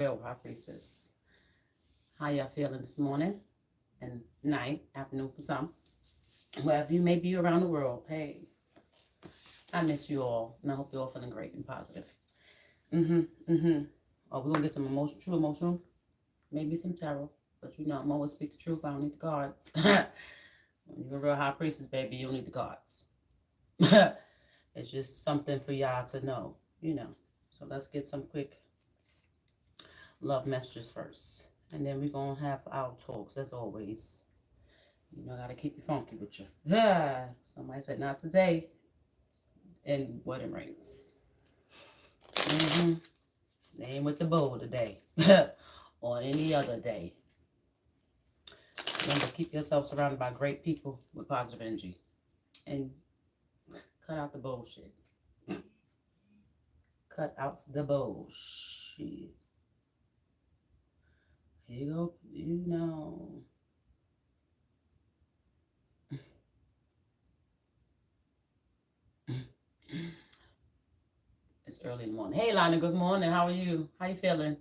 Real High Preistess. How y'all feeling this morning and night, afternoon for some? Wherever you may be around the world, hey, I miss you all, and I hope you're all feeling great and positive. Oh, we're gonna get some true emotional, maybe some tarot, but I'm always speak the truth. I don't need the cards. When you're a real high priestess, baby, you don't need the cards. It's just something for y'all to know. So let's get some quick love messages first. And then we're going to have our talks, as always. Got to keep you funky with you. Yeah. Somebody said, not today. And wedding rings. They ain't with the bowl today. Or any other day. Remember, keep yourself surrounded by great people with positive energy. And cut out the bullshit. Cut out the bullshit. Here you go, It's early in the morning. Hey, Lana, good morning. How are you? How you feeling?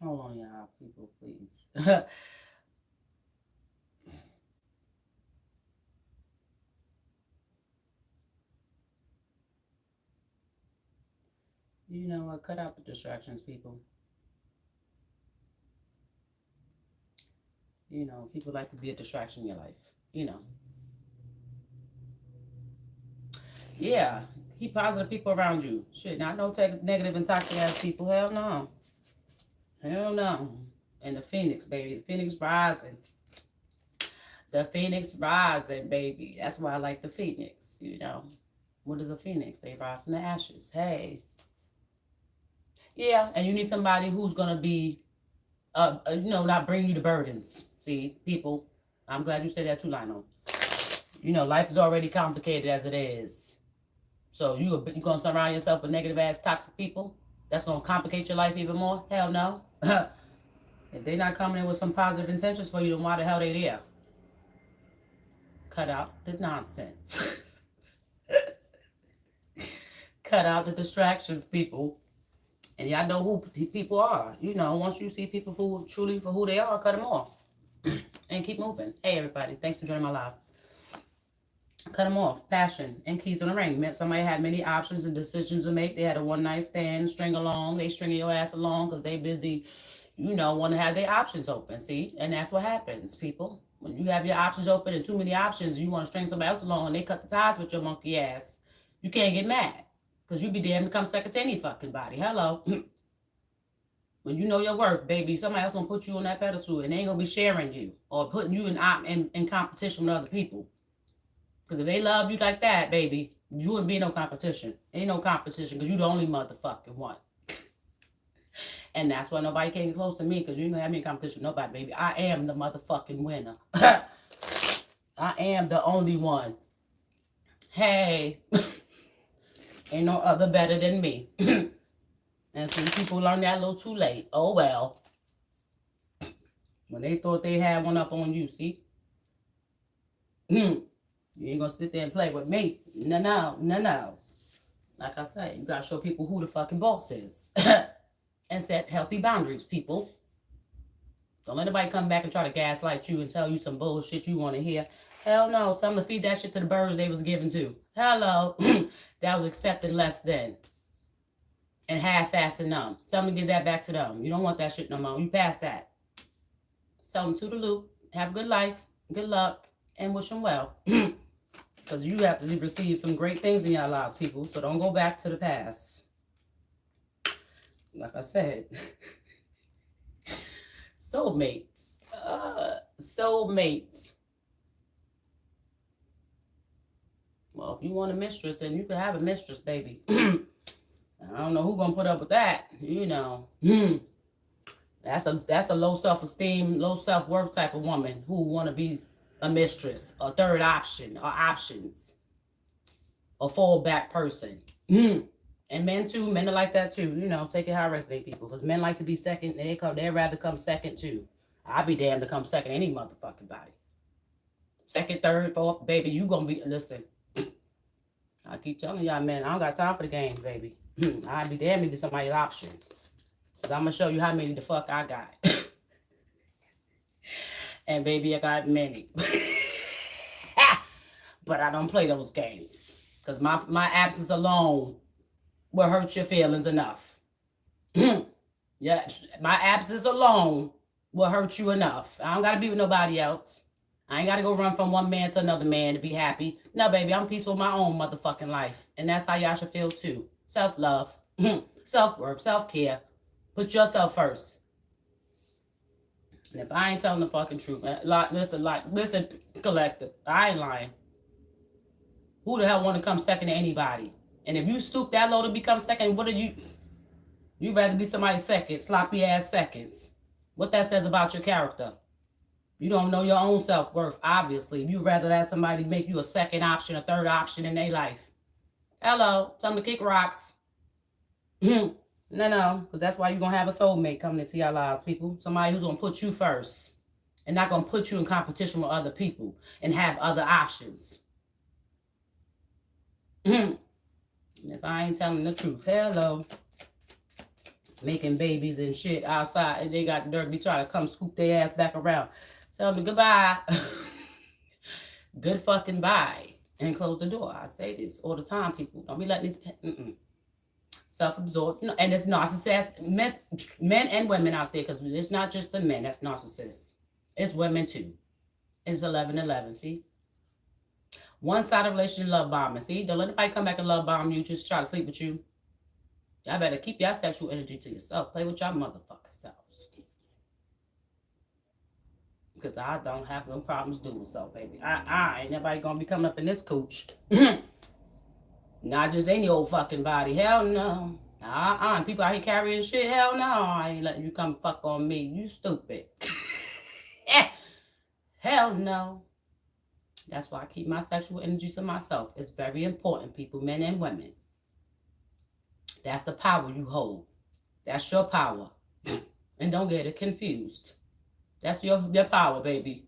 Hold on, y'all, people, please. You know what? Cut out the distractions, people. People like to be a distraction in your life. Yeah, keep positive people around you. Shit, not no negative and toxic ass people. Hell no. Hell no. And the phoenix, baby. The phoenix rising. The phoenix rising, baby. That's why I like the phoenix, What is a phoenix? They rise from the ashes. Hey. Yeah, and you need somebody who's going to be, not bring you the burdens. See, people, I'm glad you said that too, Lionel. Life is already complicated as it is. So you going to surround yourself with negative-ass toxic people? That's going to complicate your life even more? Hell no. If they're not coming in with some positive intentions for you, then why the hell they there? Cut out the nonsense. Cut out the distractions, people. And y'all know who people are. Once you see people who truly for who they are, cut them off. And keep moving. Hey, everybody. Thanks for joining my live. Cut them off. Passion and keys on the ring. Meant somebody had many options and decisions to make. They had a one-night stand, string along. They stringing your ass along because they busy, want to have their options open. See? And that's what happens, people. When you have your options open and too many options, you want to string somebody else along and they cut the ties with your monkey ass. You can't get mad. Because you be damned to come second to any fucking body. Hello. When you know your worth, baby, somebody else gonna put you on that pedestal and they ain't gonna be sharing you or putting you in competition with other people. Because if they love you like that, baby, you wouldn't be no competition. Ain't no competition because you the only motherfucking one. And that's why nobody came close to me because you ain't gonna have me in competition with nobody, baby. I am the motherfucking winner. I am the only one. Hey. Ain't no other better than me. And some people learn that a little too late. Oh, well. When they thought they had one up on you, see? You ain't gonna sit there and play with me. No. Like I said, you gotta show people who the fucking boss is. And set healthy boundaries, people. Don't let anybody come back and try to gaslight you and tell you some bullshit you want to hear. Hell no. Tell them to feed that shit to the birds they was given to. Hello. That was accepted less than. And half-assing them. Tell them to give that back to them. You don't want that shit no more. You passed that. Tell them to the loop. Have a good life. Good luck. And wish them well. Because you have to receive some great things in your lives, people. So don't go back to the past. Like I said. Soulmates. Soulmates. Well, if you want a mistress, then you can have a mistress, baby. I don't know who's gonna put up with that. That's a low self-esteem, low self-worth type of woman who want to be a mistress, a third option, or options, a fallback person. And men too, men are like that too. Take it how it resonates, people. Because men like to be second, and they'd rather come second too. I'd be damned to come second any motherfucking body. second, third, fourth, baby, you gonna be, listen, I keep telling y'all, man, I don't got time for the game, baby. I'd be damned if it's somebody's option. Because I'm going to show you how many the fuck I got. And baby, I got many. But I don't play those games. Because my absence alone will hurt your feelings enough. Yeah, my absence alone will hurt you enough. I don't got to be with nobody else. I ain't got to go run from one man to another man to be happy. No, baby, I'm peaceful with my own motherfucking life. And that's how y'all should feel too. Self-love, self-worth, self-care. Put yourself first. And if I ain't telling the fucking truth, listen, collective, I ain't lying. Who the hell want to come second to anybody? And if you stoop that low to become second, what are you? You'd rather be somebody's second, sloppy ass seconds. What that says about your character. You don't know your own self-worth, obviously. You'd rather have somebody make you a second option, a third option in their life. Hello, tell them to kick rocks. No, because that's why you're going to have a soulmate coming into your lives, people. Somebody who's going to put you first and not going to put you in competition with other people and have other options. If I ain't telling the truth, hello. Making babies and shit outside, and they got the nerve to be trying to come scoop their ass back around. Tell them goodbye. Good fucking bye. And close the door. I say this all the time, people. Don't be letting these self-absorbed. No, and it's narcissists, men and women out there, because it's not just the men that's narcissists. It's women too. And it's 11-11, see? One-sided relationship love bombing. See? Don't let anybody come back and love bomb you, just try to sleep with you. Y'all better keep your sexual energy to yourself. Play with y'all motherfucking selves. Because I don't have no problems doing so, baby. I ain't nobody gonna be coming up in this cooch. Not just any old fucking body. Hell no. And people out here carrying shit. Hell no. I ain't letting you come fuck on me. You stupid. Hell no. That's why I keep my sexual energy to myself. It's very important, people, men and women. That's the power you hold. That's your power. And don't get it confused. That's your power, baby.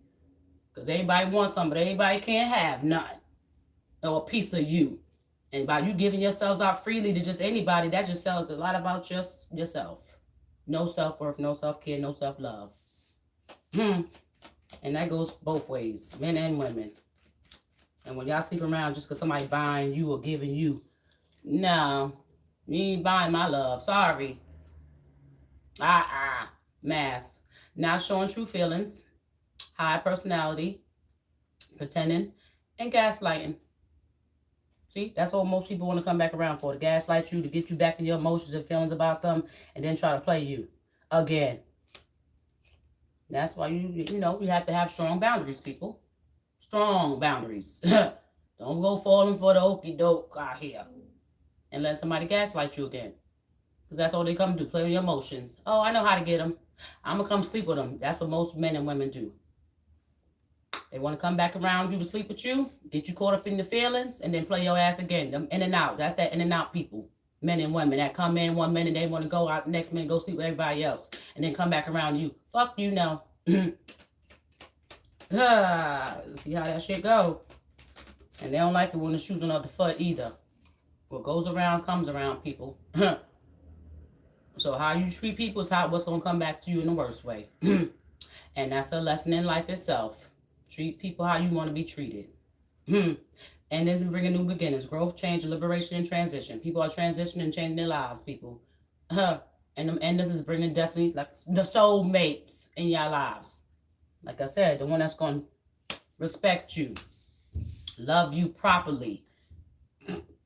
Because everybody wants something, but everybody can't have none. Or a piece of you. And by you giving yourselves out freely to just anybody, that just tells a lot about yourself. No self-worth, no self-care, no self-love. And that goes both ways, men and women. And when y'all sleep around just because somebody buying you or giving you, no, you ain't buying my love. Sorry. Mask. Not showing true feelings. High personality. Pretending. And gaslighting. See, that's what most people want to come back around for. To gaslight you, to get you back in your emotions and feelings about them, and then try to play you again. That's why you have to have strong boundaries, people. Strong boundaries. Don't go falling for the okie doke out here and let somebody gaslight you again. Because that's all they come to, play with your emotions. Oh, I know how to get them. I'm going to come sleep with them. That's what most men and women do. They want to come back around you to sleep with you, get you caught up in the feelings, and then play your ass again. Them in and out. That's that in and out people. Men and women that come in 1 minute, they want to go out, next minute go sleep with everybody else. And then come back around you. Fuck you, no. See how that shit go. And they don't like it when the shoes on the other foot either. What goes around comes around, people. So how you treat people is what's going to come back to you in the worst way. And that's a lesson in life itself. Treat people how you want to be treated. And then bringing new beginnings. Growth, change, liberation, and transition. People are transitioning and changing their lives, people. And this is bringing definitely like the soulmates in your lives. Like I said, the one that's going to respect you. Love you properly.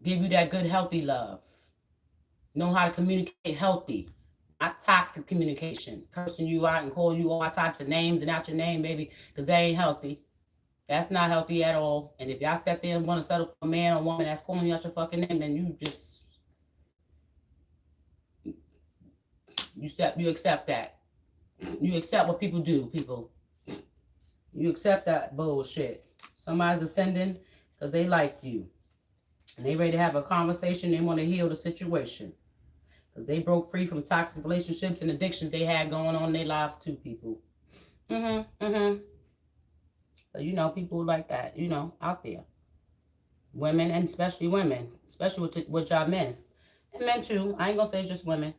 Give you that good, healthy love. Know how to communicate healthy. Not toxic communication. Cursing you out and calling you all types of names and out your name, baby. Because that ain't healthy. That's not healthy at all. And if y'all sit there and want to settle for a man or woman that's calling you out your fucking name, then you just... You accept that. You accept what people do, people. You accept that bullshit. Somebody's ascending because they like you. And they ready to have a conversation. They want to heal the situation. Because they broke free from toxic relationships and addictions they had going on in their lives too, people. But you know, people like that, you know, out there. Women, and especially women, especially with y'all men. And men too. I ain't gonna say it's just women.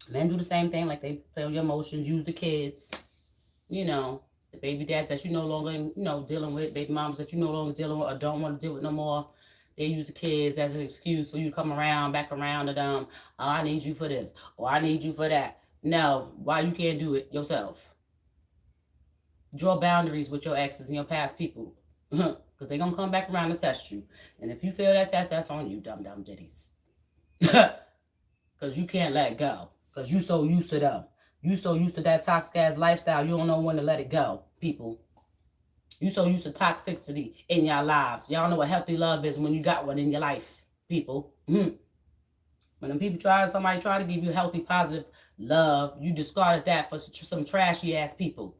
Men do the same thing, like they play on your emotions, use the kids, you know, the baby dads that you no longer, you know, dealing with, baby mamas that you no longer dealing with or don't want to deal with no more. They use the kids as an excuse for you to come around, back around to them. Oh, I need you for this, or I need you for that. No, why you can't do it yourself? Draw boundaries with your exes and your past people. Because they're going to come back around to test you. And if you fail that test, that's on you, dumb ditties. Because you can't let go. Because you so used to them. You so used to that toxic ass lifestyle, you don't know when to let it go, people. You so used to toxicity in your lives. Y'all know what healthy love is when you got one in your life, people. When somebody try to give you healthy, positive love, you discarded that for some trashy ass people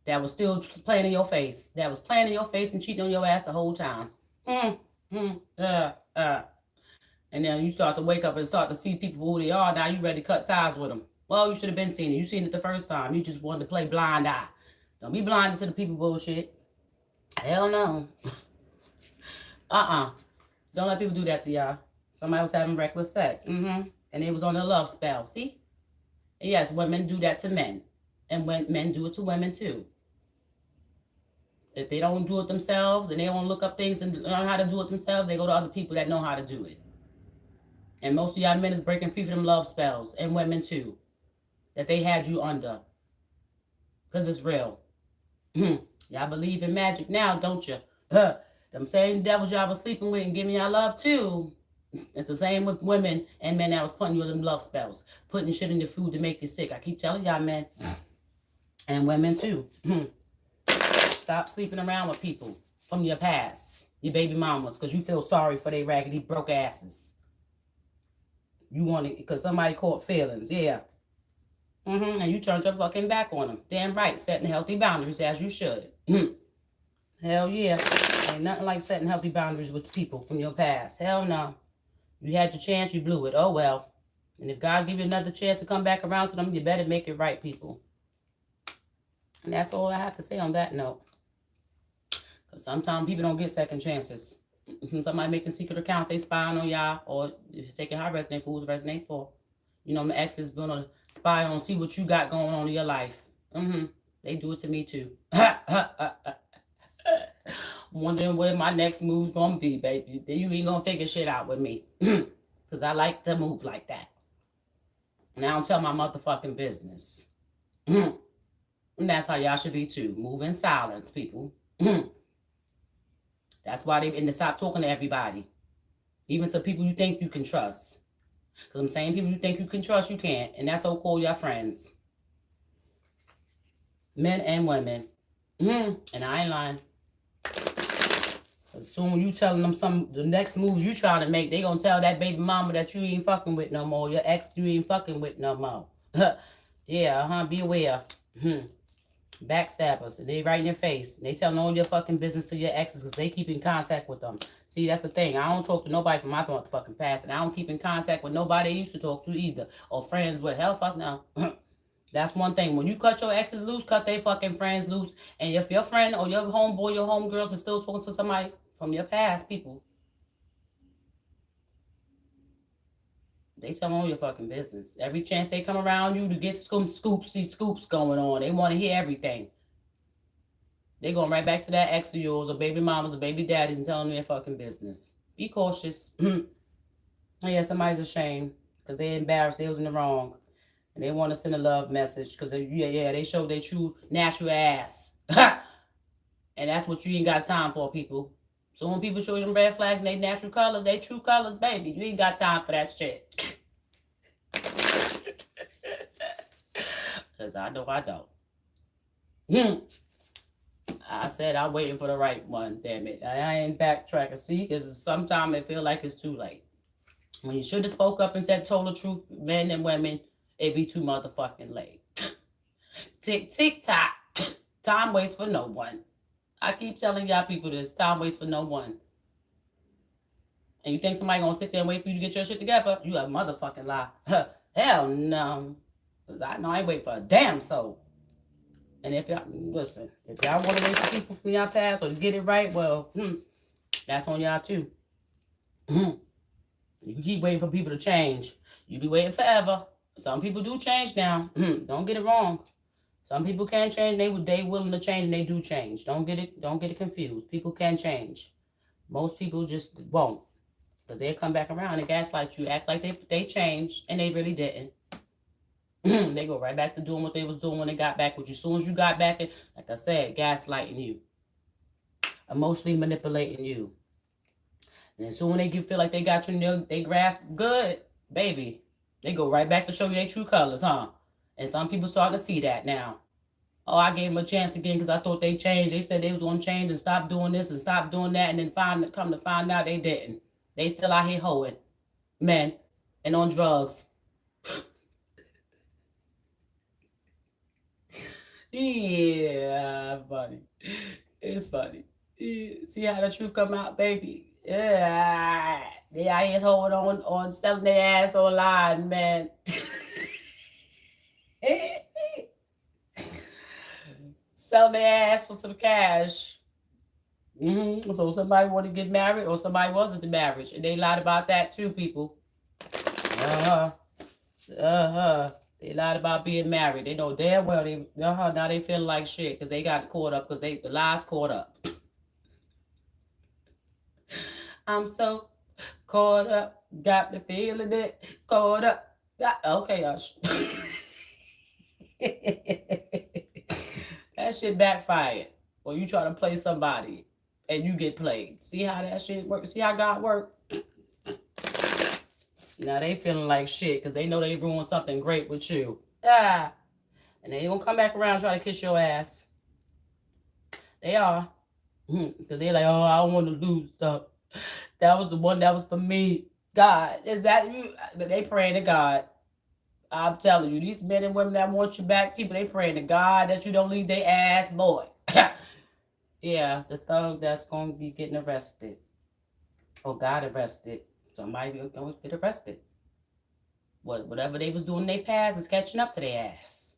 that was still playing in your face, that was playing in your face and cheating on your ass the whole time. And then you start to wake up and start to see people for who they are. Now you ready to cut ties with them. Well, you should have been seeing it. You seen it the first time. You just wanted to play blind eye. Don't be blinded to the people bullshit. Hell no. Don't let people do that to y'all. Somebody was having reckless sex. And it was on a love spell. See? And yes, women do that to men. And when men do it to women too. If they don't do it themselves and they don't look up things and learn how to do it themselves, they go to other people that know how to do it. And most of y'all men is breaking free from them love spells, and women too, that they had you under. Because it's real. Y'all believe in magic now, don't you? Them same devils y'all was sleeping with and giving y'all love too. It's the same with women and men that was putting you in them love spells. Putting shit in your food to make you sick. I keep telling y'all, men. And women too. Stop sleeping around with people from your past. Your baby mamas. Because you feel sorry for their raggedy broke asses. You want it because somebody caught feelings. Yeah. And you turned your fucking back on them. Damn right. Setting healthy boundaries as you should. Hell yeah. Ain't nothing like setting healthy boundaries with people from your past. Hell no. You had your chance, you blew it. Oh well. And if God give you another chance to come back around to them, you better make it right, people. And that's all I have to say on that note. Because sometimes people don't get second chances. Somebody making secret accounts, they spying on y'all, or taking how resonate for who's resonate for. You know, my exes gonna spy on, see what you got going on in your life. They do it to me too. Wondering where my next move's gonna be, baby. You ain't gonna figure shit out with me. Because I like to move like that. And I don't tell my motherfucking business. And that's how y'all should be too. Move in silence, people. That's why they stop talking to everybody. Even to people you think you can trust. Because I'm saying people you think you can trust, you can't. And that's so-called your friends. Men and women. And I ain't lying. As soon as you telling them the next moves you trying to make, they gonna tell that baby mama that you ain't fucking with no more. Your ex you ain't fucking with no more. Yeah, be aware. Backstabbers. They right in your face. They telling all your fucking business to your exes because they keep in contact with them. See, that's the thing. I don't talk to nobody from my motherfucking past, and I don't keep in contact with nobody I used to talk to either. Or friends with. Hell, fuck no. That's one thing. When you cut your exes loose, cut their fucking friends loose. And if your friend or your homeboy, your homegirls is still talking to somebody from your past, people, they tell all your fucking business. Every chance they come around you to get scoops going on. They want to hear everything. They going right back to that ex of yours or baby mamas or baby daddies and telling them their fucking business. Be cautious. Yeah, somebody's ashamed because they're embarrassed. They was in the wrong. And they want to send a love message because they show their true natural ass. And that's what you ain't got time for, people. So when people show you them red flags and they natural colors, they true colors, baby, you ain't got time for that shit. Because I know I don't. I said I'm waiting for the right one, damn it. I ain't backtracking. See, because sometimes I feel like it's too late. When you should have spoke up and said told the truth, men and women, it be too motherfucking late. Tick, tick, tock. Time waits for no one. I keep telling y'all people this. Time waits for no one. And you think somebody gonna sit there and wait for you to get your shit together? You a motherfucking lie. Hell no. Because I know I ain't waiting for a damn soul. And if y'all, listen, if y'all want to wait for people from y'all past or to get it right, well, that's on y'all too. You can keep waiting for people to change. You be waiting forever. Some people do change now. Don't get it wrong. Some people can change. They willing to change and they do change. Don't get it confused. People can change. Most people just won't. Because they'll come back around and gaslight you, act like they changed and they really didn't. They go right back to doing what they was doing when they got back with you. As soon as you got back, like I said, gaslighting you. Emotionally manipulating you. And so when they feel like they got you, they grasp good, baby. They go right back to show you their true colors, huh? And some people starting to see that now. Oh, I gave them a chance again because I thought they changed. They said they was going to change and stop doing this and stop doing that. And then come to find out they didn't. They still out here hoeing men and on drugs. Yeah, funny. It's funny. See how the truth come out, baby? Yeah, they out here holding on selling their ass online, man. Selling their ass for some cash. So somebody want to get married or somebody wasn't the marriage. And they lied about that too, people. They lied about being married. They know damn well now they feel like shit because they got caught up because the lies caught up. I'm so caught up, got me feeling it, caught up. Okay, that shit backfired. Or you try to play somebody and you get played. See how that shit works? See how God works? Now they feeling like shit because they know they ruined something great with you. And they gonna come back around and try to kiss your ass. They are. Because they're like, oh, I don't want to lose stuff. That was the one that was for me. God, is that you? They praying to God. I'm telling you, these men and women that want you back, people, they praying to God that you don't leave their ass, boy. Yeah, the thug that's going to be getting arrested. Or got arrested. Somebody going to get arrested. Whatever they was doing in their past is catching up to their ass.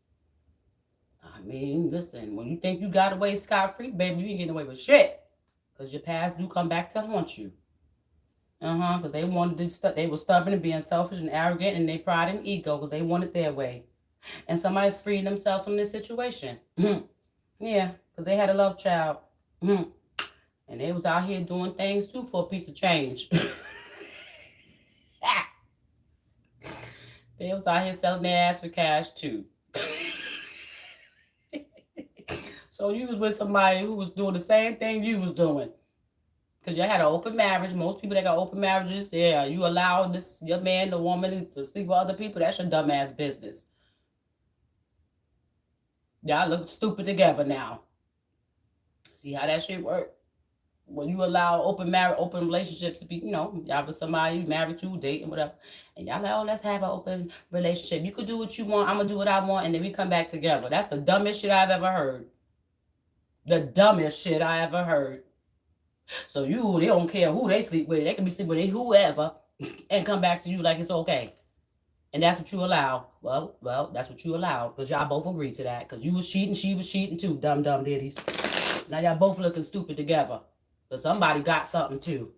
I mean, listen, when you think you got away scot-free, baby, you ain't getting away with shit. Because your past do come back to haunt you. Because they wanted to, they were stubborn and being selfish and arrogant and they pride and ego because they wanted their way. And somebody's freeing themselves from this situation. Yeah, because they had a love child. And they was out here doing things too for a piece of change. They was out here selling their ass for cash too. So you was with somebody who was doing the same thing you was doing. Because you had an open marriage. Most people that got open marriages, yeah, you allow your man, the woman to sleep with other people. That's your dumbass business. Y'all look stupid together now. See how that shit work? When you allow open relationships to be, y'all with somebody you married to, dating, whatever. And y'all like, oh, let's have an open relationship. You could do what you want. I'm going to do what I want. And then we come back together. That's the dumbest shit I've ever heard. The dumbest shit I ever heard. So they don't care who they sleep with. They can be sleeping with whoever and come back to you like it's okay. And that's what you allow. Well, that's what you allow because y'all both agree to that. Because you was cheating, she was cheating too, dumb ditties. Now y'all both looking stupid together. But somebody got something too.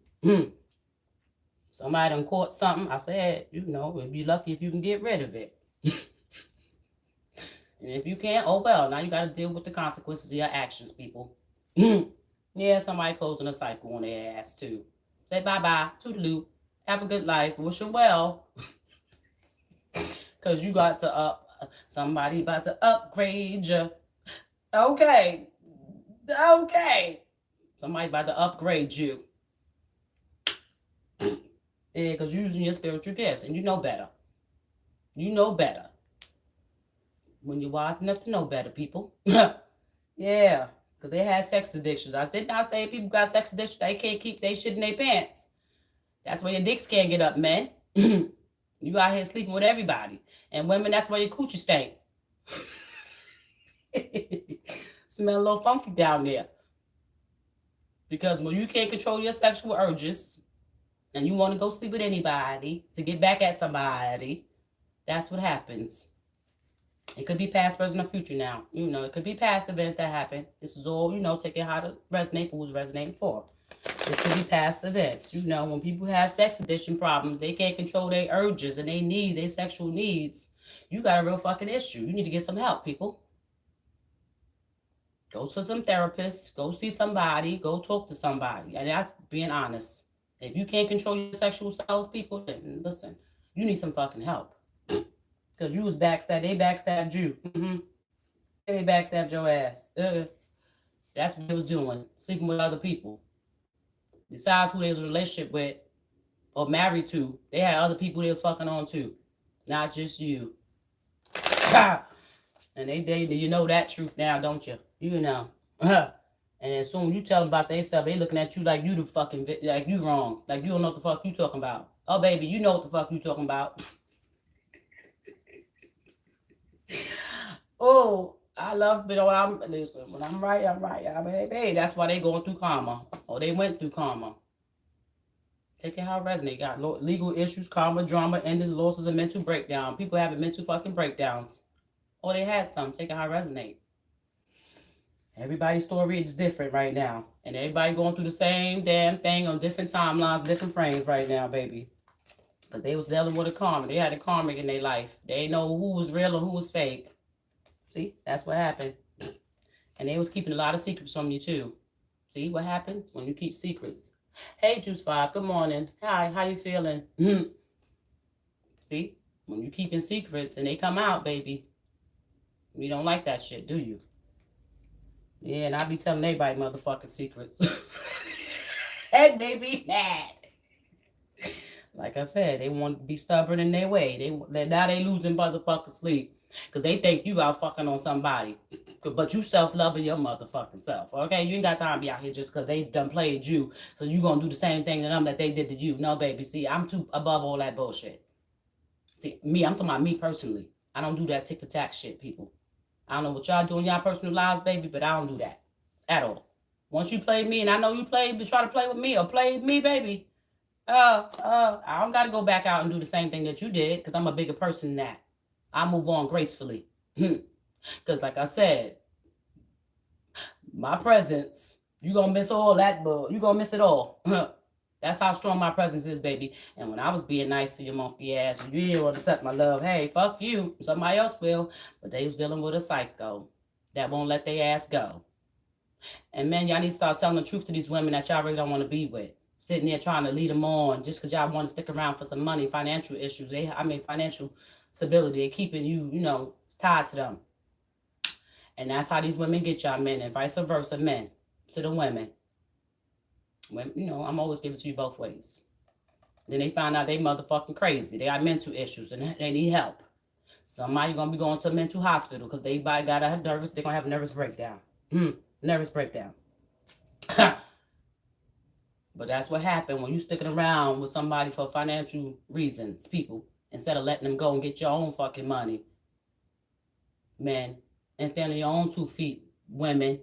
Somebody done caught something. I said, it'd be lucky if you can get rid of it. And if you can't, oh well, now you got to deal with the consequences of your actions, people. Yeah, somebody closing a cycle on their ass too. Say bye-bye, toodaloo, have a good life, wish them well. Because you got to somebody about to upgrade you. Okay. Somebody about to upgrade you. Yeah, because you're using your spiritual gifts and you know better. You know better. When you're wise enough to know better, people. Yeah, because they had sex addictions. I did not say people got sex addictions. They can't keep their shit in their pants. That's why your dicks can't get up, man. You out here sleeping with everybody. And women, that's why your coochie stank. Smell a little funky down there. Because when you can't control your sexual urges and you want to go sleep with anybody to get back at somebody, that's what happens. It could be past, present, or future now. It could be past events that happen. This is all, take it how to resonate for who's resonating for. This could be past events. When people have sex addiction problems, they can't control their urges and their needs, their sexual needs. You got a real fucking issue. You need to get some help, people. Go to some therapists. Go see somebody. Go talk to somebody. And that's being honest. If you can't control your sexual selves, people, then listen, you need some fucking help. Because you was backstabbed. They backstabbed you. They backstabbed your ass. That's what they was doing. Sleeping with other people. Besides who they was in a relationship with or married to, they had other people they was fucking on too. Not just you. And they you know that truth now, don't you? You know. And as soon as you tell them about themselves, they looking at you like you the fucking, like you wrong. Like you don't know what the fuck you talking about. Oh, baby, you know what the fuck you talking about. Oh, I love it. When I'm right, I'm right. Hey, that's why they going through karma. Or they went through karma. Take it how it resonates. Got legal issues, karma, drama, endings, losses, and mental breakdown. People having mental fucking breakdowns. Or they had some. Take it how it resonates. Everybody's story is different right now. And everybody going through the same damn thing on different timelines, different frames right now, baby. Because they was dealing with a karma. They had a karmic in their life. They didn't know who was real or who was fake. See, that's what happened. And they was keeping a lot of secrets from you too. See what happens when you keep secrets. Hey, Juice 5, good morning. Hi, how you feeling? See, when you keeping secrets and they come out, baby, you don't like that shit, do you? Yeah, and I be telling everybody motherfucking secrets. And they be mad. Like I said, they want to be stubborn in their way. Now they losing motherfucking sleep. Because they think you out fucking on somebody. But you self-loving your motherfucking self. Okay? You ain't got time to be out here just because they done played you. So you going to do the same thing to them that they did to you. No, baby. See, I'm too above all that bullshit. See, I'm talking about me personally. I don't do that tick-for-tack shit, people. I don't know what y'all do in y'all personal lives, baby, but I don't do that. At all. Once you play me, and I know you played, but try to play with me or play me, baby. I don't got to go back out and do the same thing that you did because I'm a bigger person than that. I move on gracefully. Because like I said, my presence, you going to miss all that, but you going to miss it all. That's how strong my presence is, baby. And when I was being nice to your monkey ass, you didn't want to accept my love. Hey, fuck you. Somebody else will. But they was dealing with a psycho that won't let their ass go. And man, y'all need to start telling the truth to these women that y'all really don't want to be with. Sitting there trying to lead them on just because y'all want to stick around for some money, financial issues. Financial stability. They're keeping you, tied to them. And that's how these women get y'all men and vice versa, men to the women. When, I'm always giving it to you both ways. Then they find out they motherfucking crazy. They got mental issues and they need help. Somebody going to be going to a mental hospital because they're going to have a nervous breakdown. Nervous breakdown. But that's what happened when you sticking around with somebody for financial reasons, people, instead of letting them go and get your own fucking money. Men, and stand on your own 2 feet, women.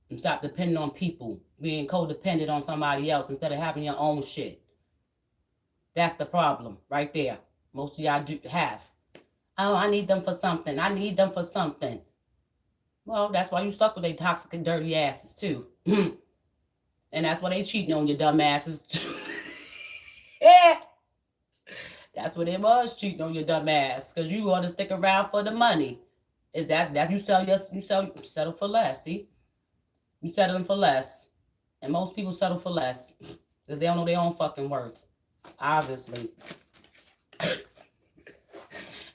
And stop depending on people, being codependent on somebody else instead of having your own shit. That's the problem right there. Most of y'all do have. Oh, I need them for something. I need them for something. Well, that's why you stuck with their toxic and dirty asses too. And that's why they cheating on your dumb asses too. Yeah. That's what it was, cheating on your dumb ass. Because you want to stick around for the money. Is that you settle for less, see? You settling for less. And most people settle for less. Because they don't know their own fucking worth. Obviously.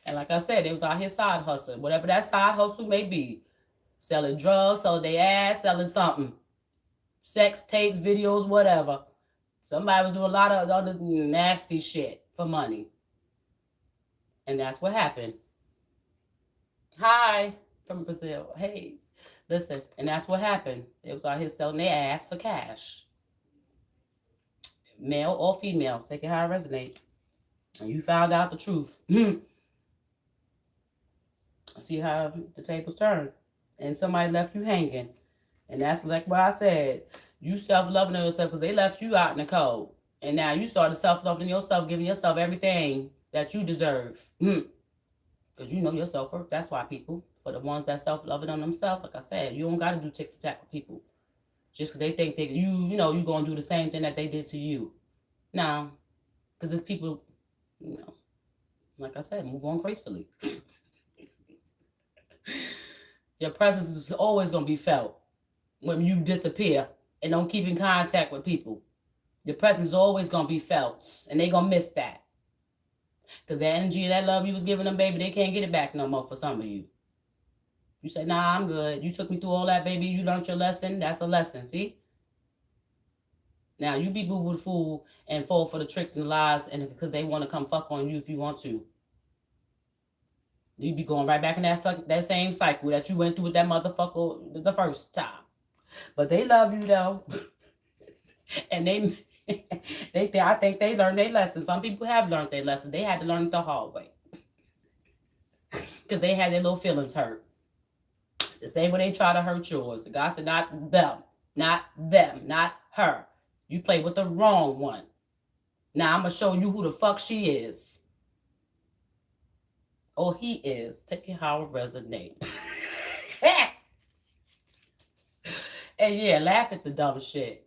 And like I said, they was out here side hustling. Whatever that side hustle may be. Selling drugs, selling their ass, selling something. Sex tapes, videos, whatever. Somebody was doing a lot of other nasty shit for money. And that's what happened. Hi, from Brazil. Hey, listen. And that's what happened. They was out here selling their ass for cash. Male or female. Take it how it resonates. And you found out the truth. See how the tables turn. And somebody left you hanging. And that's like what I said. You self-loving yourself because they left you out in the cold. And now you started self-loving yourself, giving yourself everything that you deserve. Because you know yourself first. That's why people, for the ones that self-loving on themselves, like I said, you don't got to do tick for tack with people. Just because they think you know, you're going to do the same thing that they did to you. Now, because it's people, you know, like I said, move on gracefully. Your presence is always going to be felt when you disappear and don't keep in contact with people. Your presence is always going to be felt, and they going to miss that. Because that energy, that love you was giving them, baby, they can't get it back no more for some of you. You say, nah, I'm good. You took me through all that, baby. You learned your lesson. That's a lesson, see? Now, you be boo-boo the fool and fall for the tricks and the lies and because they want to come fuck on you if you want to. You be going right back in that same cycle that you went through with that motherfucker the first time. But they love you, though. And I think they learned their lesson. Some people have learned their lesson. They had to learn it the hard way. Because they had their little feelings hurt. The same way they try to hurt yours. God said, not them, not her. You play with the wrong one. Now I'm going to show you who the fuck she is. Or he is. Take it how it resonates. And yeah, laugh at the dumb shit.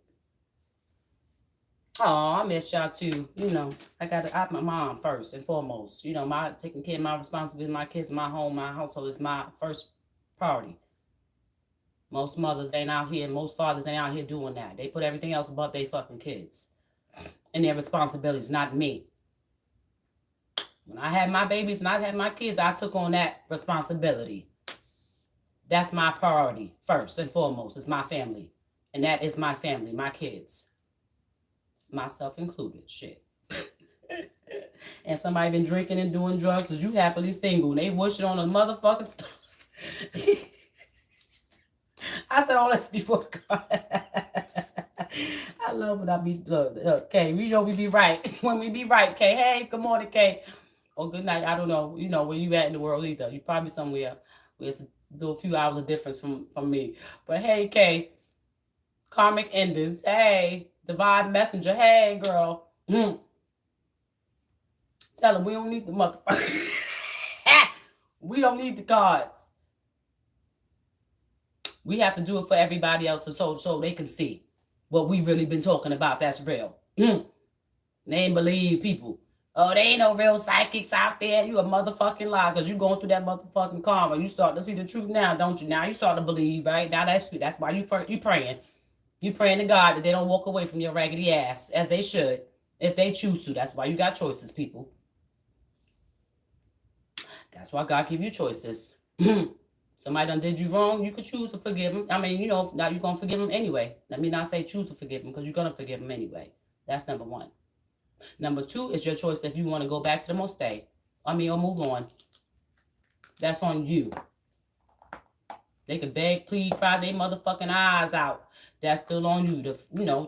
Oh, I miss y'all too. You know, I got my mom first and foremost. You know, taking care of my responsibility, my kids, my home, my household is my first priority. Most mothers ain't out here, most fathers ain't out here doing that. They put everything else above their fucking kids and their responsibilities, not me. When I had my babies and I had my kids, I took on that responsibility. That's my priority first and foremost. It's my family. And that is my family, my kids. Myself included. Shit. And somebody been drinking and doing drugs because you happily single. And they wish it on a motherfucking stuff. I said all this before God. I love when I be, Kay, we know we be right. When we be right, Kay. Hey, good morning, Kay. Or good night. I don't know, you know, where you at in the world either. You probably somewhere where it's a few hours of difference from me. But hey, Kay. Karmic endings. Hey, divine messenger. Hey, girl. Tell them we don't need the motherfucker. We don't need the cards. We have to do it for everybody else so they can see what we really been talking about. That's real. They ain't believe people. Oh, they ain't no real psychics out there. You a motherfucking lie because you going through that motherfucking karma. You start to see the truth now, don't you? Now you start to believe, right? Now that's why you praying. You praying to God that they don't walk away from your raggedy ass as they should if they choose to. That's why you got choices, people. That's why God give you choices. Somebody done did you wrong, you could choose to forgive them. I mean, you know, now you're going to forgive them anyway. Let me not say choose to forgive them because you're going to forgive them anyway. That's number one. Number two is your choice if you want to go back to them or stay. Or move on. That's on you. They could beg, plead, cry their motherfucking eyes out. That's still on you to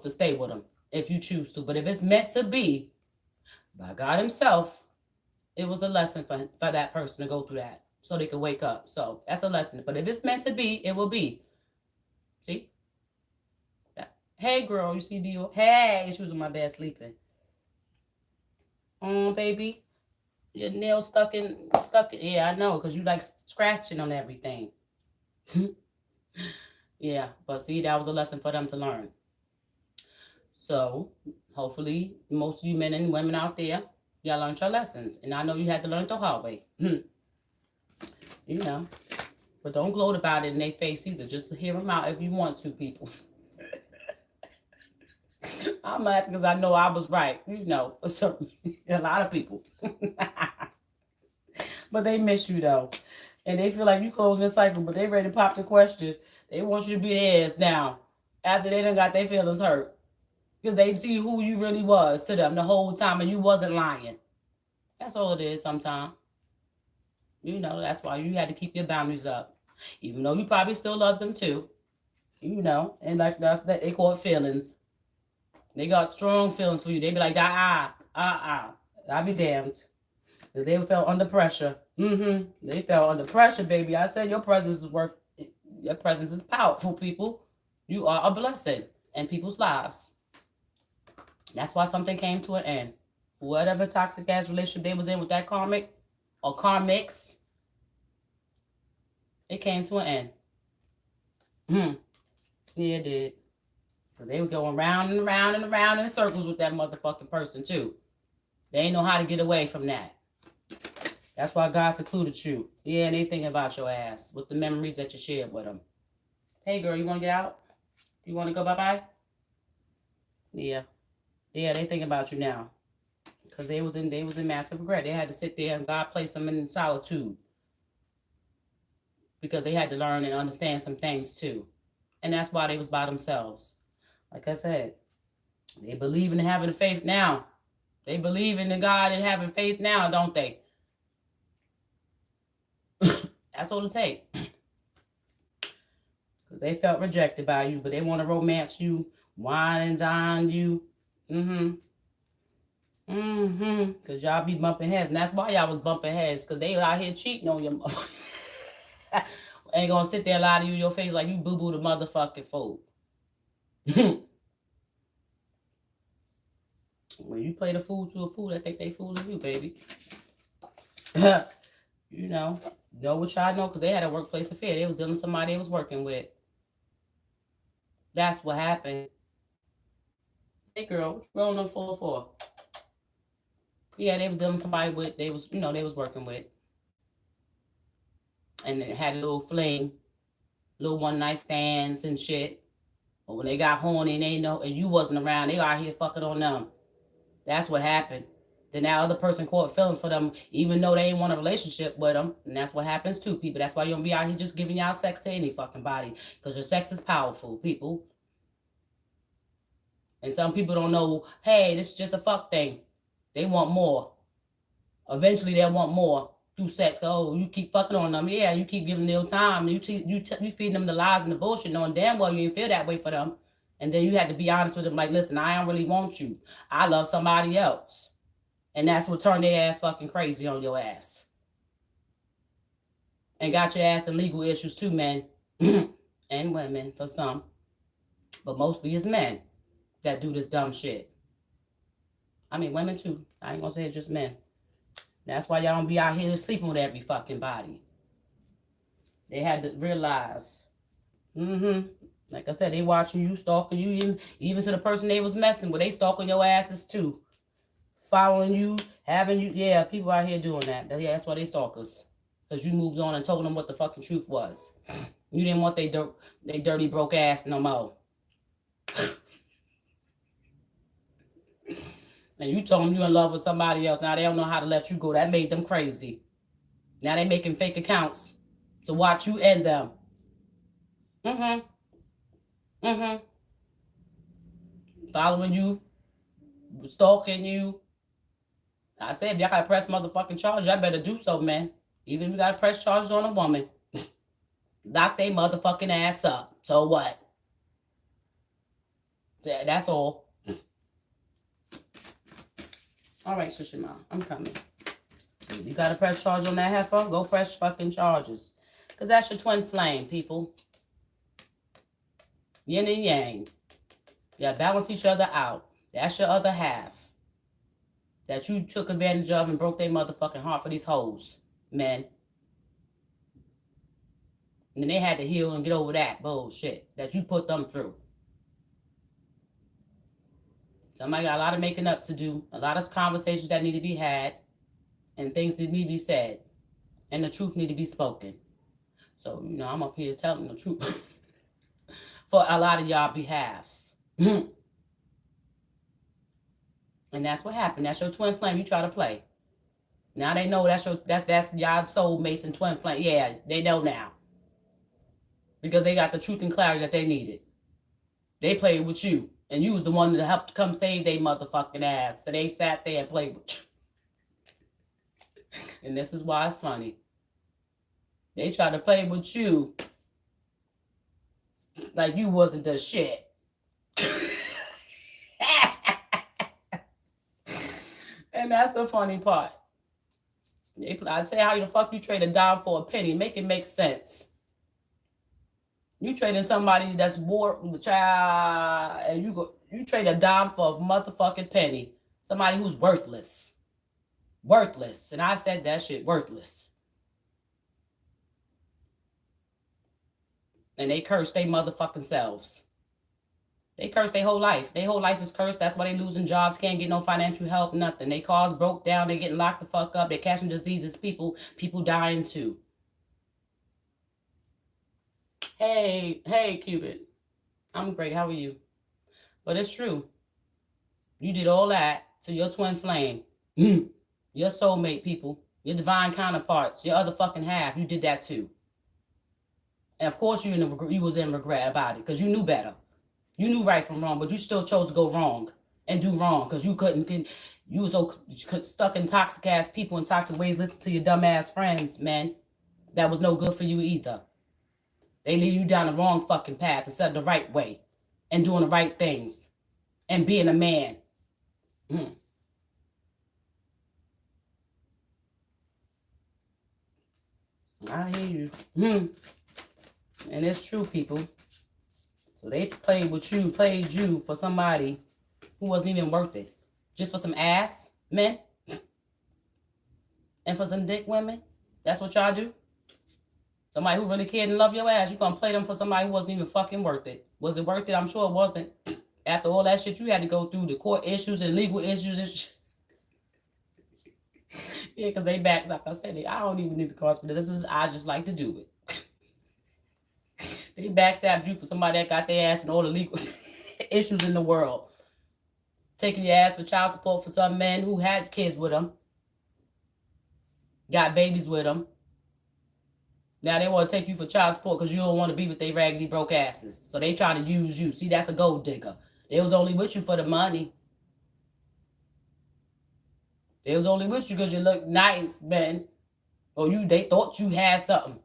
stay with them if you choose to. But if it's meant to be by God himself, it was a lesson for that person to go through that. So they could wake up. So that's a lesson. But if it's meant to be, it will be. See? Hey, girl, you see Dio? Hey, she was in my bed sleeping. Oh, baby. Your nail stuck in. Yeah, I know, because you like scratching on everything. Yeah, but see, that was a lesson for them to learn. So, hopefully, most of you men and women out there, y'all learned your lessons. And I know you had to learn the hard way. You know, but don't gloat about it in their face either. Just hear them out if you want to, people. I'm laughing because I know I was right, you know, for a lot of people. But they miss you, though. And they feel like you closing the cycle, but they ready to pop the question. They want you to be their ass now after they done got their feelings hurt. Because they see who you really was to them the whole time and you wasn't lying. That's all it is sometimes. You know, that's why you had to keep your boundaries up. Even though you probably still love them too. You know, and like that's that they call it feelings. They got strong feelings for you. They be like, I'll be damned. Because they felt under pressure. They felt under pressure, baby. I said your presence is powerful, people. You are a blessing in people's lives. That's why something came to an end. Whatever toxic ass relationship they was in with that karmic or karmics, It came to an end. Yeah, it did. Because they were going round and around and around in circles with that motherfucking person, too. They ain't know how to get away from that. That's why God secluded you. Yeah, and they thinking about your ass with the memories that you shared with them. Hey, girl, you want to get out? You want to go bye-bye? Yeah. Yeah, they thinking about you now. Because they was in massive regret. They had to sit there and God placed them in solitude. Because they had to learn and understand some things, too. And that's why they was by themselves. Like I said, they believe in having faith now. They believe in the God and having faith now, don't they? That's all it takes. Because they felt rejected by you, but they want to romance you, wine and dine you. Because y'all be bumping heads. And that's why y'all was bumping heads. Because they out here cheating on your mother. Ain't going to sit there and lie to you in your face like you boo-boo the motherfucking fool. When you play the fool to a fool, I think they fooling you, baby. You know what y'all know, because they had a workplace affair. They was dealing with somebody they was working with. That's what happened. Hey, girl, what you rolling on 404? Yeah, they was dealing with somebody they was working with. And they had a little fling, little one night stands and shit. But when they got horny and they know, and you wasn't around, they out here fucking on them. That's what happened. Then that other person caught feelings for them, even though they ain't want a relationship with them. And that's what happens too, people. That's why you don't be out here just giving y'all sex to any fucking body. Because your sex is powerful, people. And some people don't know, hey, this is just a fuck thing. They want more. Eventually they'll want more through sex. Oh, you keep fucking on them. Yeah, you keep giving them time. You feed them the lies and the bullshit, knowing damn well you didn't feel that way for them. And then you had to be honest with them, like, listen, I don't really want you. I love somebody else. And that's what turned their ass fucking crazy on your ass. And got your ass in legal issues too, men. And women for some. But mostly it's men that do this dumb shit. I mean, women too. I ain't gonna say it's just men. That's why y'all don't be out here sleeping with every fucking body. They had to realize. Like I said, they watching you, stalking you, even to the person they was messing with. They stalking your asses too. Following you, having you. Yeah, people out here doing that. Yeah, that's why they stalkers. Because you moved on and told them what the fucking truth was. You didn't want they dirty broke ass no more. And you told them you in love with somebody else. Now they don't know how to let you go. That made them crazy. Now they making fake accounts to watch you end them. Following you, stalking you. I said, if y'all gotta press motherfucking charges, y'all better do so, man. Even if you gotta press charges on a woman, lock they motherfucking ass up. So what? That's all. All right, Shishima, I'm coming. If you gotta press charges on that heifer, go press fucking charges. Because that's your twin flame, people. Yin and yang. Yeah, balance each other out. That's your other half. That you took advantage of and broke their motherfucking heart for these hoes, men. And then they had to heal and get over that bullshit that you put them through. Somebody got a lot of making up to do, a lot of conversations that need to be had, and things that need to be said, and the truth need to be spoken. So, I'm up here telling the truth for a lot of y'all behalves. And that's what happened. That's your twin flame you try to play. Now they know that's y'all soulmates and twin flame. Yeah, they know now. Because they got the truth and clarity that they needed. They played with you. And you was the one that helped come save their motherfucking ass. So they sat there and played with you. And this is why it's funny. They tried to play with you like you wasn't the shit. And that's the funny part. I'd say how the fuck you trade a dime for a penny. Make it make sense. You trading somebody that's bored with the child, and you trade a dime for a motherfucking penny. Somebody who's worthless. Worthless. And I've said that shit, worthless. And they curse their motherfucking selves. They curse their whole life. Their whole life is cursed. That's why they losing jobs, can't get no financial help, nothing. They cars broke down. They getting locked the fuck up. They catching diseases. People dying too. Hey, Cupid. I'm great. How are you? But it's true. You did all that to your twin flame. Your soulmate, people. Your divine counterparts. Your other fucking half. You did that too. And of course you was in regret about it because you knew better. You knew right from wrong, but you still chose to go wrong and do wrong because you couldn't. You was so stuck in toxic ass people in toxic ways. Listen to your dumb ass friends, man. That was no good for you either. They lead you down the wrong fucking path instead of the right way and doing the right things and being a man. I hear you. And it's true, people. So they played you for somebody who wasn't even worth it. Just for some ass men and for some dick women. That's what y'all do? Somebody who really cared and loved your ass, you gonna play them for somebody who wasn't even fucking worth it. Was it worth it? I'm sure it wasn't. After all that shit you had to go through, the court issues and legal issues and shit. Yeah, because they back, like I said, I don't even need the cards for this. I just like to do it. They backstabbed you for somebody that got their ass in all the legal issues in the world. Taking your ass for child support for some men who had kids with them. Got babies with them. Now they want to take you for child support because you don't want to be with they raggedy broke asses. So they trying to use you. See, that's a gold digger. They was only with you for the money. They was only with you because you look nice, man. Or they thought you had something.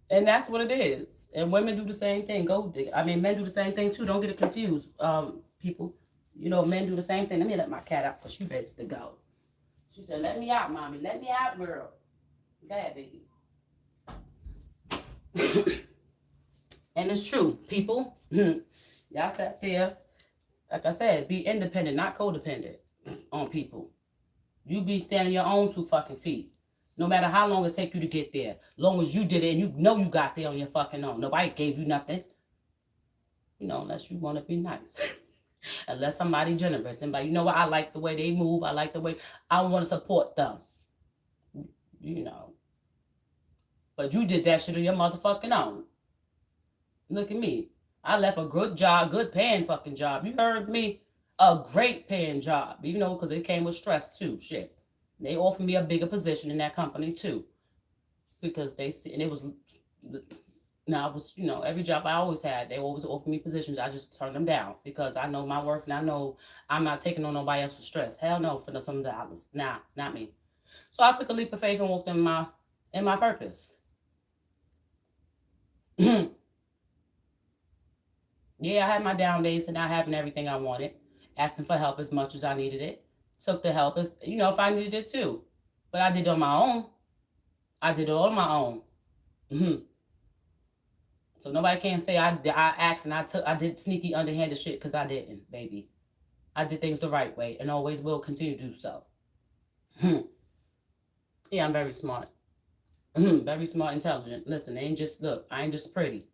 And that's what it is. And women do the same thing. Gold digger. I mean, men do the same thing too. Don't get it confused, people. You know, men do the same thing. Let me let my cat out because she ready to go. She said, let me out, mommy. Let me out, girl. Go ahead, baby. And it's true, people. Y'all sat there. Like I said, be independent, not codependent on people. You be standing your own 2 fucking feet. No matter how long it take you to get there. Long as you did it and you know you got there on your fucking own. Nobody gave you nothing. You know, unless you want to be nice. Unless somebody generous. Somebody, you know what, I like the way they move. I like the way, I want to support them. You know. But you did that shit on your motherfucking own. Look at me. I left a good job, good paying fucking job. You heard me? A great paying job. You know, because it came with stress too. Shit. They offered me a bigger position in that company too. Because they see, and it was, now it was, you know, every job I always had, they always offered me positions. I just turned them down because I know my worth and I know I'm not taking on nobody else's stress. Hell no, for some dollars. Nah, not me. So I took a leap of faith and walked in my purpose. Yeah, I had my down days and not having everything I wanted. Asking for help as much as I needed it. Took the help as, you know, if I needed it too. But I did it on my own. I did it all on my own. So nobody can say I asked and I did sneaky underhanded shit because I didn't, baby. I did things the right way and always will continue to do so. Yeah, I'm very smart. Very smart, intelligent. Listen, I ain't just pretty.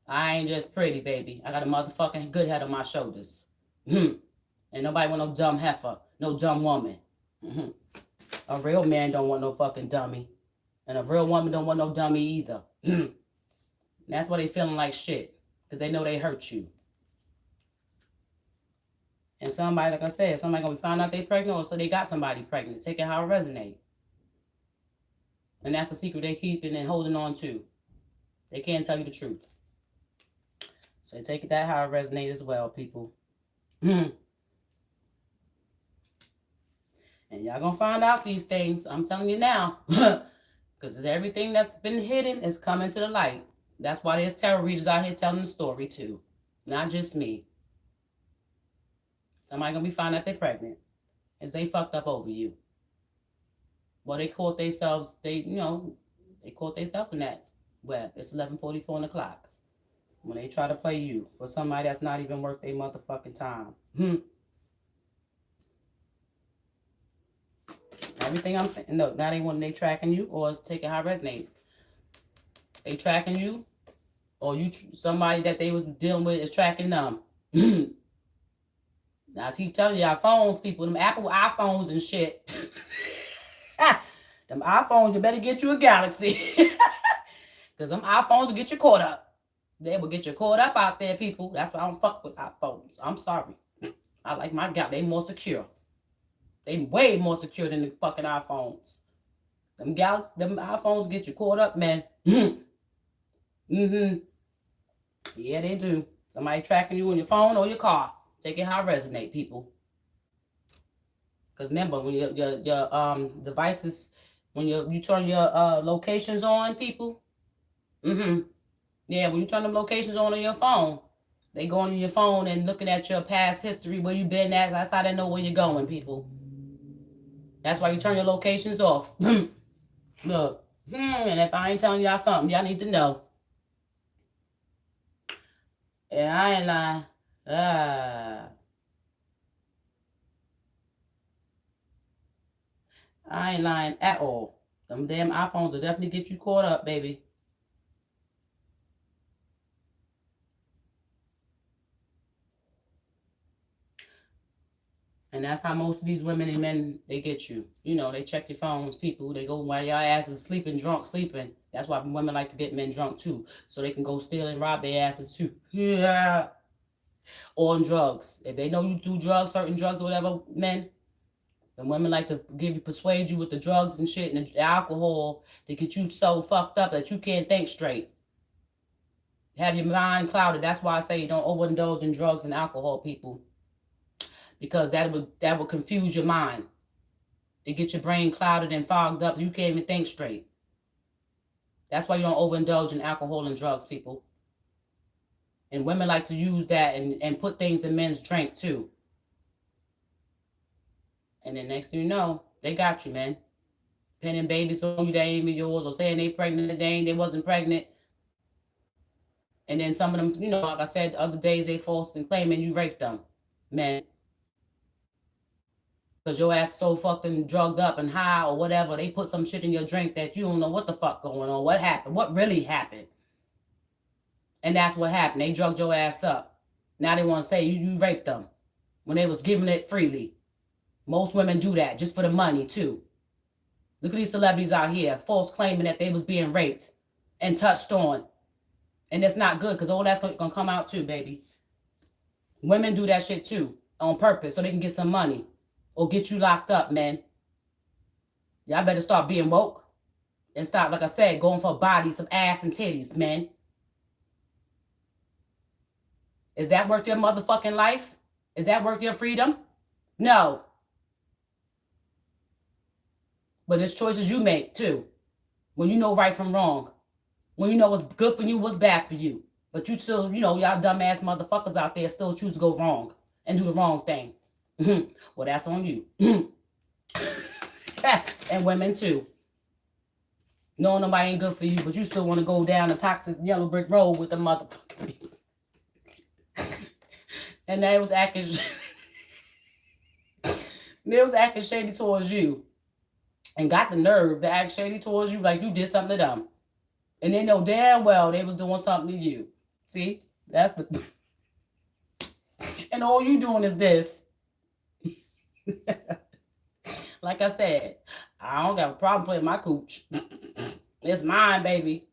I ain't just pretty, baby. I got a motherfucking good head on my shoulders. And nobody want no dumb heifer, no dumb woman. A real man don't want no fucking dummy. And a real woman don't want no dummy either. That's why they feeling like shit. Because they know they hurt you. And somebody, like I said, somebody gonna find out they pregnant or so they got somebody pregnant. Take it how it resonate. And that's the secret they keeping and holding on to. They can't tell you the truth. So take it that how it resonate as well, people. And y'all gonna find out these things. I'm telling you now. Because everything that's been hidden is coming to the light. That's why there's tarot readers out here telling the story too. Not just me. Somebody gonna be finding out they're pregnant. As they fucked up over you. Well, they caught themselves, they caught themselves in that web. It's 11:44 on the clock. When they try to play you for somebody that's not even worth their motherfucking time. Everything I'm saying. No, now they tracking you or taking high resonate. They tracking you, or somebody that they was dealing with is tracking them. Now I keep telling you, our phones, people, them Apple iPhones and shit. Them iPhones, you better get you a Galaxy. Because them iPhones will get you caught up. They will get you caught up out there, people. That's why I don't fuck with iPhones. I'm sorry. I like my Galaxy. They more secure. They way more secure than the fucking iPhones. Them iPhones get you caught up, man. Mm-hmm. Yeah, they do. Somebody tracking you on your phone or your car. Take it how it resonate, people. Because remember, when your devices, when you turn your locations on, people. Mm-hmm. Yeah, when you turn them locations on your phone, they go on your phone and looking at your past history, where you been at. That's how they know where you're going, people. That's why you turn your locations off. Look. And if I ain't telling y'all something, y'all need to know. And I ain't lying. I ain't lying at all. Them damn iPhones will definitely get you caught up, baby. And that's how most of these women and men, they get you. You know, they check your phones, people. They go while y'all asses sleeping, drunk, sleeping. That's why women like to get men drunk, too. So they can go steal and rob their asses, too. Yeah. Or on drugs. If they know you do drugs, certain drugs or whatever, men, then women like to persuade you with the drugs and shit and the alcohol to get you so fucked up that you can't think straight. Have your mind clouded. That's why I say you don't overindulge in drugs and alcohol, people. Because that would confuse your mind. It get your brain clouded and fogged up. You can't even think straight. That's why you don't overindulge in alcohol and drugs, people. And women like to use that and put things in men's drink, too. And then next thing you know, they got you, man. Pinning babies on you that ain't even yours, or saying they pregnant, they wasn't pregnant. And then some of them, you know, like I said, other days they false and claiming you raped them, man. Because your ass so fucking drugged up and high or whatever. They put some shit in your drink that you don't know what the fuck going on. What happened? What really happened? And that's what happened. They drugged your ass up. Now they want to say you raped them when they was giving it freely. Most women do that just for the money, too. Look at these celebrities out here, false claiming that they was being raped and touched on. And it's not good, because all that's going to come out, too, baby. Women do that shit, too, on purpose, so they can get some money. Or get you locked up, man. Y'all better start being woke. And stop, like I said, going for bodies, some ass and titties, man. Is that worth your motherfucking life? Is that worth your freedom? No. But it's choices you make, too. When you know right from wrong. When you know what's good for you, what's bad for you. But you still, you know, y'all dumbass motherfuckers out there still choose to go wrong. And do the wrong thing. Well, that's on you. And women, too. Knowing nobody ain't good for you, but you still want to go down the toxic yellow brick road with the motherfucker. And they was acting shady towards you. And got the nerve to act shady towards you like you did something to them. And they know damn well they was doing something to you. See? That's the... And all you doing is this. Like I said, I don't got a problem playing my cooch. It's mine, baby.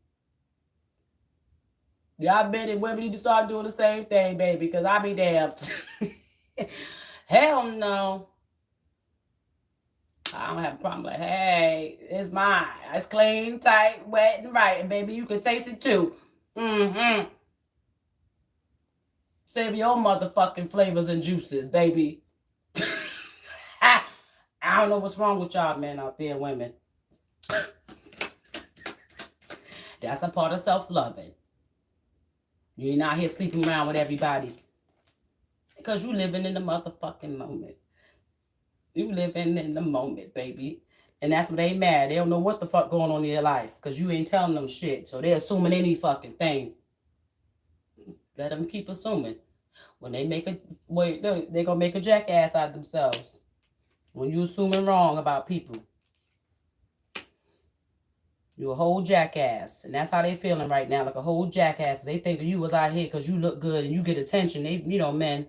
Y'all bet it women need to start doing the same thing, baby, because I be damned. Hell no. I don't have a problem. Like, hey, it's mine. It's clean, tight, wet, and right. And baby, you can taste it too. Mm-hmm. Save your own motherfucking flavors and juices, baby. I don't know what's wrong with y'all men out there, women. That's a part of self-loving. You ain't out here sleeping around with everybody. Because you living in the motherfucking moment. You living in the moment, baby. And that's what they mad. They don't know what the fuck going on in your life. Because you ain't telling them shit. So they're assuming any fucking thing. Let them keep assuming. When they make a... Wait, they're going to make a jackass out of themselves. When you assuming wrong about people. You a whole jackass. And that's how they feeling right now, like a whole jackass. They think you was out here because you look good and you get attention. They, men,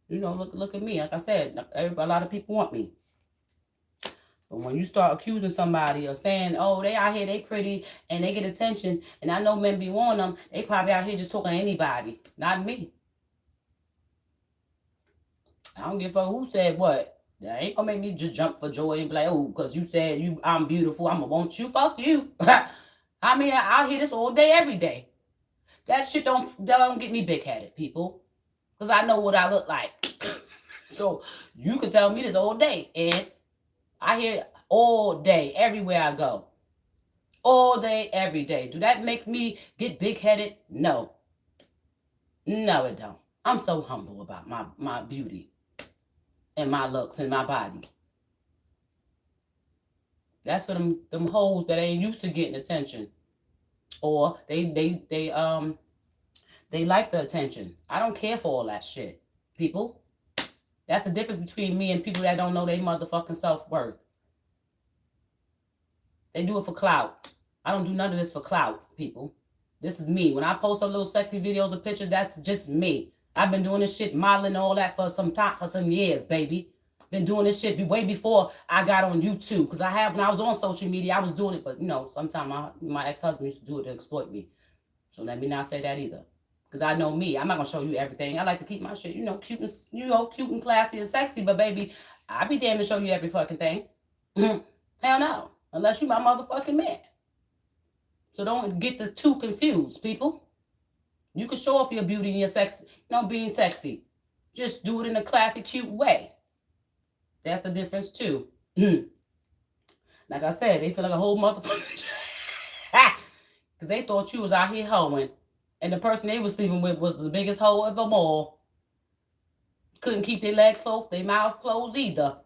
look at me. Like I said, a lot of people want me. But when you start accusing somebody or saying, oh, they out here, they pretty, and they get attention, and I know men be wanting them, they probably out here just talking to anybody, not me. I don't give a fuck who said what. That ain't gonna make me just jump for joy and be like, oh, because you said I'm beautiful, I'm gonna want you. Fuck you. I mean, I hear this all day, every day. That shit don't get me big-headed, people. Because I know what I look like. So you can tell me this all day, and I hear all day, everywhere I go. All day, every day. Do that make me get big-headed? No. No, it don't. I'm so humble about my beauty and my looks and my body. That's for them hoes that ain't used to getting attention. Or they like the attention. I don't care for all that shit, people. That's the difference between me and people that don't know their motherfucking self-worth. They do it for clout. I don't do none of this for clout, people. This is me. When I post some little sexy videos or pictures, that's just me. I've been doing this shit, modeling and all that for some time, for some years, baby. Been doing this shit way before I got on YouTube. Because when I was on social media, I was doing it. But, sometimes my ex-husband used to do it to exploit me. So let me not say that either. Because I know me. I'm not going to show you everything. I like to keep my shit, cute and classy and sexy. But, baby, I be damn to show you every fucking thing. Hell no. Unless you my motherfucking man. So don't get the two confused, people. You can show off your beauty and your sex, being sexy. Just do it in a classy, cute way. That's the difference, too. Like I said, they feel like a whole motherfucker. Because they thought you was out here hoeing. And the person they was sleeping with was the biggest hoe of them all. Couldn't keep their legs closed, their mouth closed either.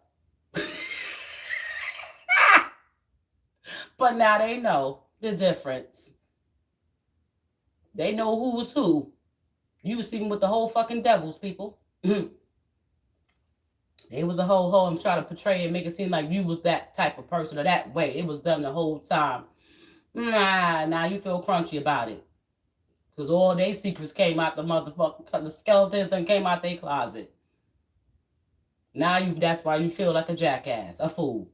But now they know the difference. They know who was who. You was sleeping with the whole fucking devils, people. They was a whole hoe and try to portray and make it seem like you was that type of person or that way. It was them the whole time. Now you feel crunchy about it. Because all their secrets came out the skeletons that came out their closet. Now that's why you feel like a jackass, a fool.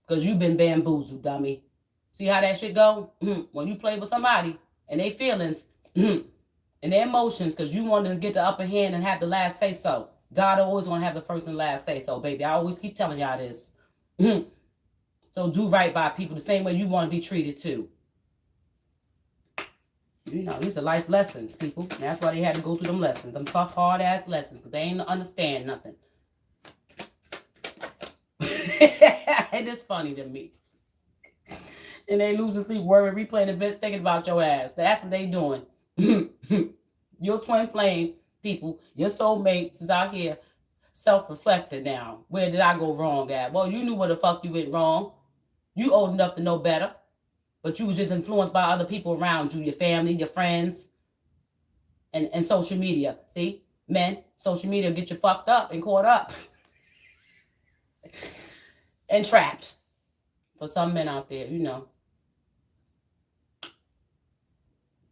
Because you've been bamboozled, dummy. See how that shit go? When you play with somebody and their feelings and their emotions, because you want to get the upper hand and have the last say so. God always want to have the first and last say so, baby. I always keep telling y'all this. So do right by people the same way you want to be treated too. These are life lessons, people. And that's why they had to go through them lessons. Them tough, hard-ass lessons, because they ain't understand nothing. It is funny to me. And they losing sleep, worrying, replaying events, thinking about your ass. That's what they doing. Your twin flame, people, your soulmates is out here self-reflecting now. Where did I go wrong at? Well, you knew where the fuck you went wrong. You old enough to know better. But you was just influenced by other people around you, your family, your friends, and social media. See? Men, social media get you fucked up and caught up. And trapped. For some men out there,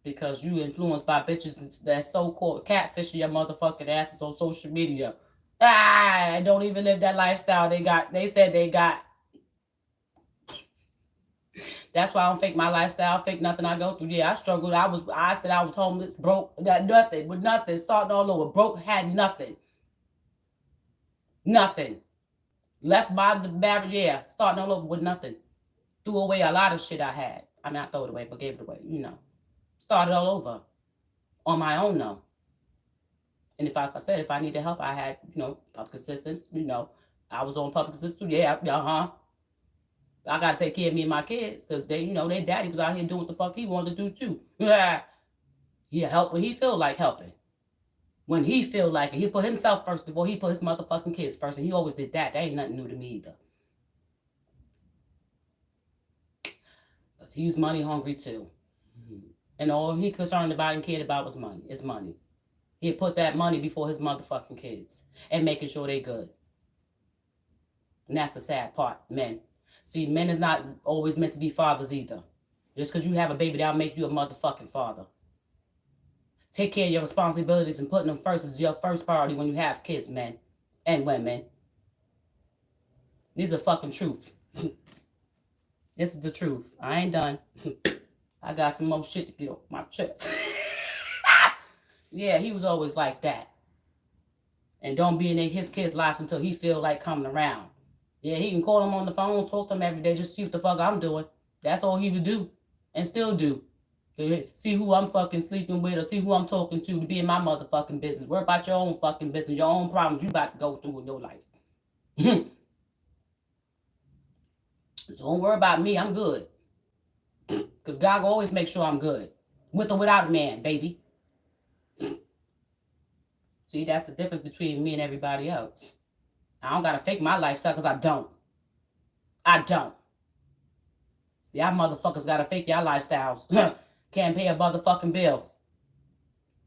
Because you influenced by bitches that so-called catfishing your motherfucking asses on social media. Don't even live that lifestyle they said they got. That's why I don't fake my lifestyle, fake nothing I go through. Yeah, I struggled. I said I was homeless, broke, got nothing, with nothing, starting all over. Broke, had nothing. Nothing. Left by the marriage, yeah, starting all over with nothing. Threw away a lot of shit I had. I mean, I threw it away, but gave it away, Started all over. On my own, though. And if I needed help, I had, public assistance, I was on public assistance, yeah, I got to take care of me and my kids because their daddy was out here doing what the fuck he wanted to do too. He help when he feel like helping. When he feel like it. He put himself first before he put his motherfucking kids first. And he always did that. That ain't nothing new to me either. Because he was money hungry too. And all he concerned about and cared about was money. It's money. He put that money before his motherfucking kids. And making sure they good. And that's the sad part, men. See, men is not always meant to be fathers either. Just because you have a baby, that'll make you a motherfucking father. Take care of your responsibilities and putting them first is your first priority when you have kids, men and women. These are fucking truth. This is the truth. I ain't done. I got some more shit to get off my chest. Yeah, he was always like that. And don't be in his kids' lives until he feel like coming around. Yeah, he can call him on the phone, talk to him every day, just see what the fuck I'm doing. That's all he would do. And still do. To see who I'm fucking sleeping with or see who I'm talking to be in my motherfucking business. Worry about your own fucking business, your own problems you about to go through in your life. Don't worry about me, I'm good. Because God will always make sure I'm good. With or without a man, baby. See, that's the difference between me and everybody else. I don't gotta fake my lifestyle because I don't. I don't. Y'all motherfuckers gotta fake y'all lifestyles. Can't pay a motherfucking bill.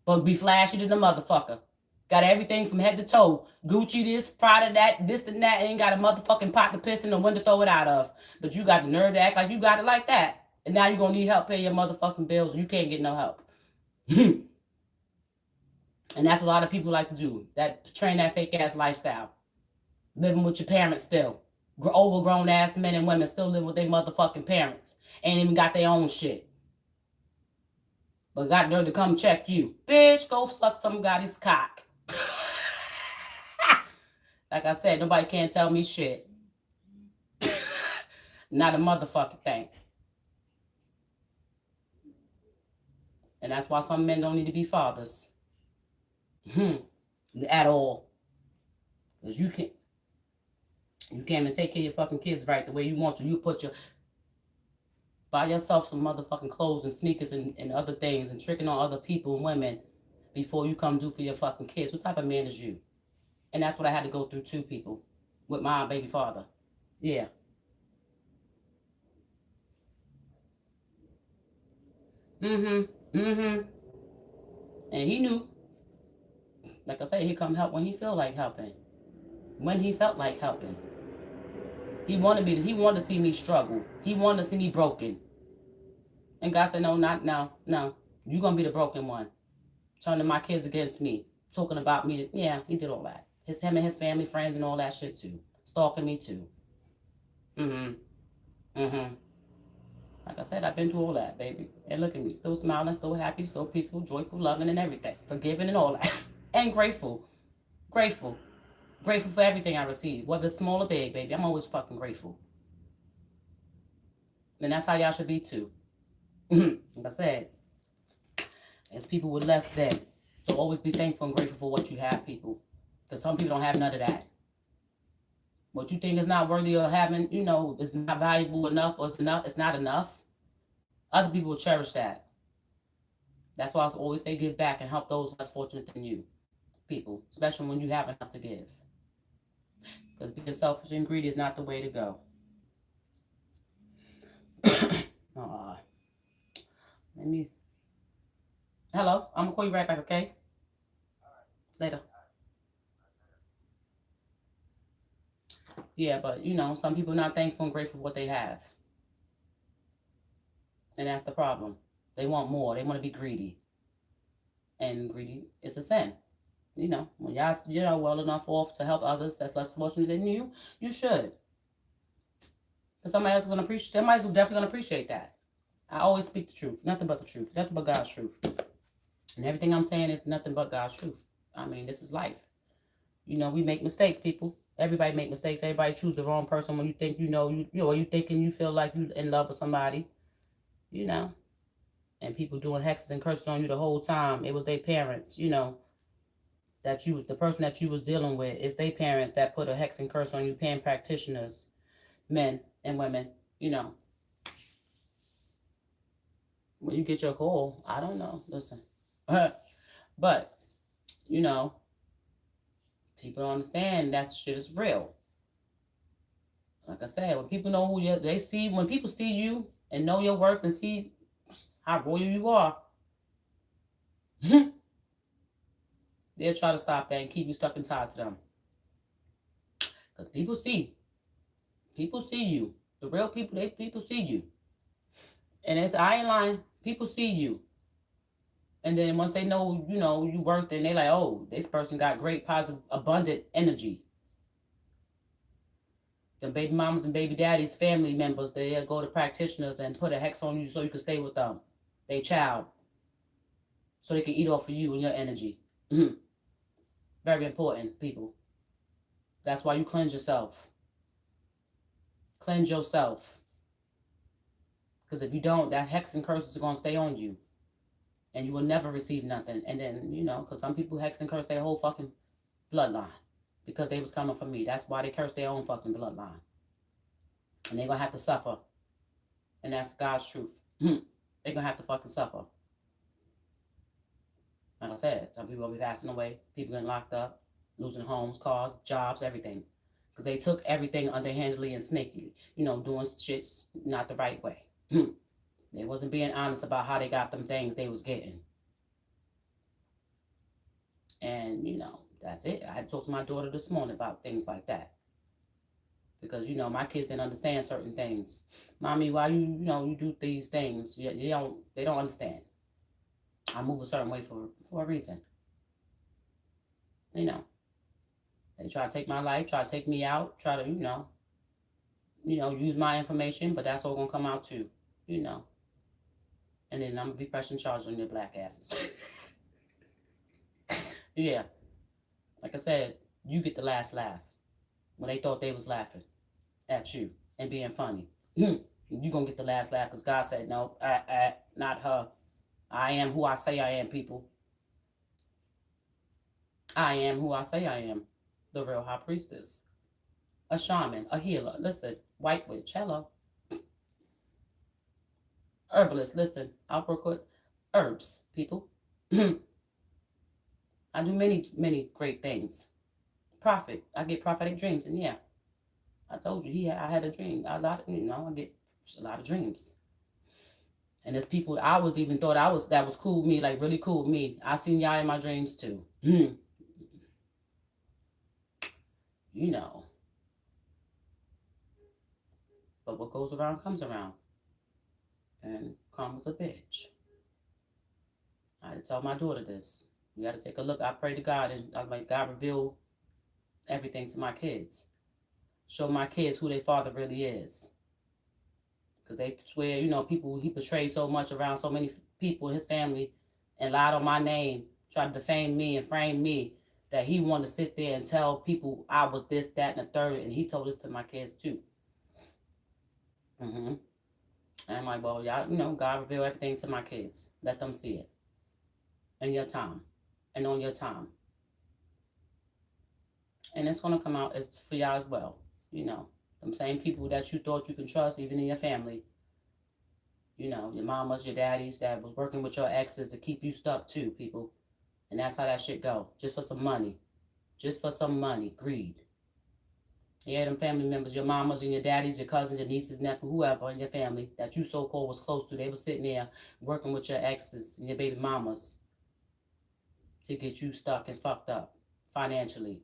But be flashy to the motherfucker. Got everything from head to toe. Gucci this, Prada that, this and that. Ain't got a motherfucking pot to piss in the window to throw it out of. But you got the nerve to act like you got it like that. And now you're gonna need help pay your motherfucking bills and you can't get no help. And that's what a lot of people like to do. That train that fake ass lifestyle. Living with your parents still. Overgrown ass men and women still living with their motherfucking parents. Ain't even got their own shit. But got nerve to come check you. Bitch, go suck somebody's cock. Like I said, nobody can tell me shit. Not a motherfucking thing. And that's why some men don't need to be fathers. At all. Because you can't even take care of your fucking kids right the way you want to. You buy yourself some motherfucking clothes and sneakers and other things and tricking on other people and women before you come do for your fucking kids. What type of man is you? And that's what I had to go through too, people. With my baby father. Yeah. And he knew. Like I said, he come help when he feel like helping. When he felt like helping. He wanted to see me struggle. He wanted to see me broken. And God said, no, not now. No. You're going to be the broken one. Turning my kids against me. Talking about me. Yeah, he did all that. Him and his family, friends, and all that shit too. Stalking me too. Like I said, I've been through all that, baby. And look at me. Still smiling, still happy, so peaceful, joyful, loving, and everything. Forgiving and all that. And grateful. Grateful. Grateful for everything I receive. Whether small or big, baby. I'm always fucking grateful. And that's how y'all should be too. Like I said, as people with less than. So always be thankful and grateful for what you have, people. Because some people don't have none of that. What you think is not worthy of having, is not valuable enough or it's not enough. Other people will cherish that. That's why I always say give back and help those less fortunate than you, people. Especially when you have enough to give. Because being selfish and greedy is not the way to go. Hello, I'm going to call you right back, okay? Later. Yeah, but, some people are not thankful and grateful for what they have. And that's the problem. They want more. They want to be greedy. And greedy is a sin. When y'all, well enough off to help others that's less fortunate than you, you should. Because somebody else is going to appreciate, somebody's definitely going to appreciate that. I always speak the truth. Nothing but the truth. Nothing but God's truth. And everything I'm saying is nothing but God's truth. I mean, this is life. We make mistakes, people. Everybody make mistakes. Everybody choose the wrong person when you think you thinking you feel like you in love with somebody. And people doing hexes and curses on you the whole time. It was their parents, the person that you was dealing with. It's their parents that put a hex and curse on you, paying practitioners, men and women, When you get your call, I don't know. Listen. But, people don't understand that shit is real. Like I said, when people know when people see you and know your worth and see how royal you are, they'll try to stop that and keep you stuck and tied to them. Because people see you. The real people, people see you. And it's, I ain't lying. People see you. And then once they know, you know, you worked, and they like, oh, this person got great, positive, abundant energy. The baby mamas and baby daddies, family members, they'll go to practitioners and put a hex on you so you can stay with them. They child. So they can eat off of you and your energy. Very important, people. That's why you cleanse yourself. Cleanse yourself. Because if you don't, that hex and curses are going to stay on you. And you will never receive nothing. And then, you know, because some people hex and curse their whole fucking bloodline. Because they was coming for me. That's why they curse their own fucking bloodline. And they're going to have to suffer. And that's God's truth. They're going to have to fucking suffer. Like I said, some people going to be passing away. People getting locked up. Losing homes, cars, jobs, everything. Because they took everything underhandedly and sneakily. You know, doing shits not the right way. They wasn't being honest about how they got them things they was getting. And, you know, that's it. I had to talk to my daughter this morning about things like that. Because, you know, my kids didn't understand certain things. Mommy, why you do these things? They don't understand. I move a certain way for a reason. You know. They try to take my life, try to take me out, try to, you know, use my information, but that's all going to come out too, you know. And then I'm going to be pressing charges on your black asses. Yeah. Like I said, you get the last laugh when they thought they was laughing at you and being funny. You're going to get the last laugh because God said, no, not her. I am who I say I am, people. I am who I say I am. The Real High Preistess. A shaman, a healer. Listen, white witch, hello. Herbalist, listen. I work with herbs, people. I do many, many great things. Prophet. I get prophetic dreams, and yeah. I told you, I had a dream. I get a lot of dreams. And there's people I was even thought that was cool with me, like really cool with me. I seen y'all in my dreams too. You know. But what goes around comes around. And karma's a bitch. I had to tell my daughter this. You got to take a look. I pray to God, and I like God reveal everything to my kids. Show my kids who their father really is. Because they swear, you know, people, he portrayed so much around so many people in his family and lied on my name, tried to defame me and frame me, that he wanted to sit there and tell people I was this, that, and the third. And he told this to my kids too. And I'm like, well, y'all, you know, God reveal everything to my kids. Let them see it. In your time. And on your time. And it's going to come out as for y'all as well. You know, them same people that you thought you can trust, even in your family. You know, your mamas, your daddies that was working with your exes to keep you stuck too, people. And that's how that shit go. Just for some money. Just for some money. Greed. Yeah, them family members, your mamas and your daddies, your cousins, your nieces, nephew, whoever in your family that you so-called was close to, they were sitting there working with your exes and your baby mamas to get you stuck and fucked up financially.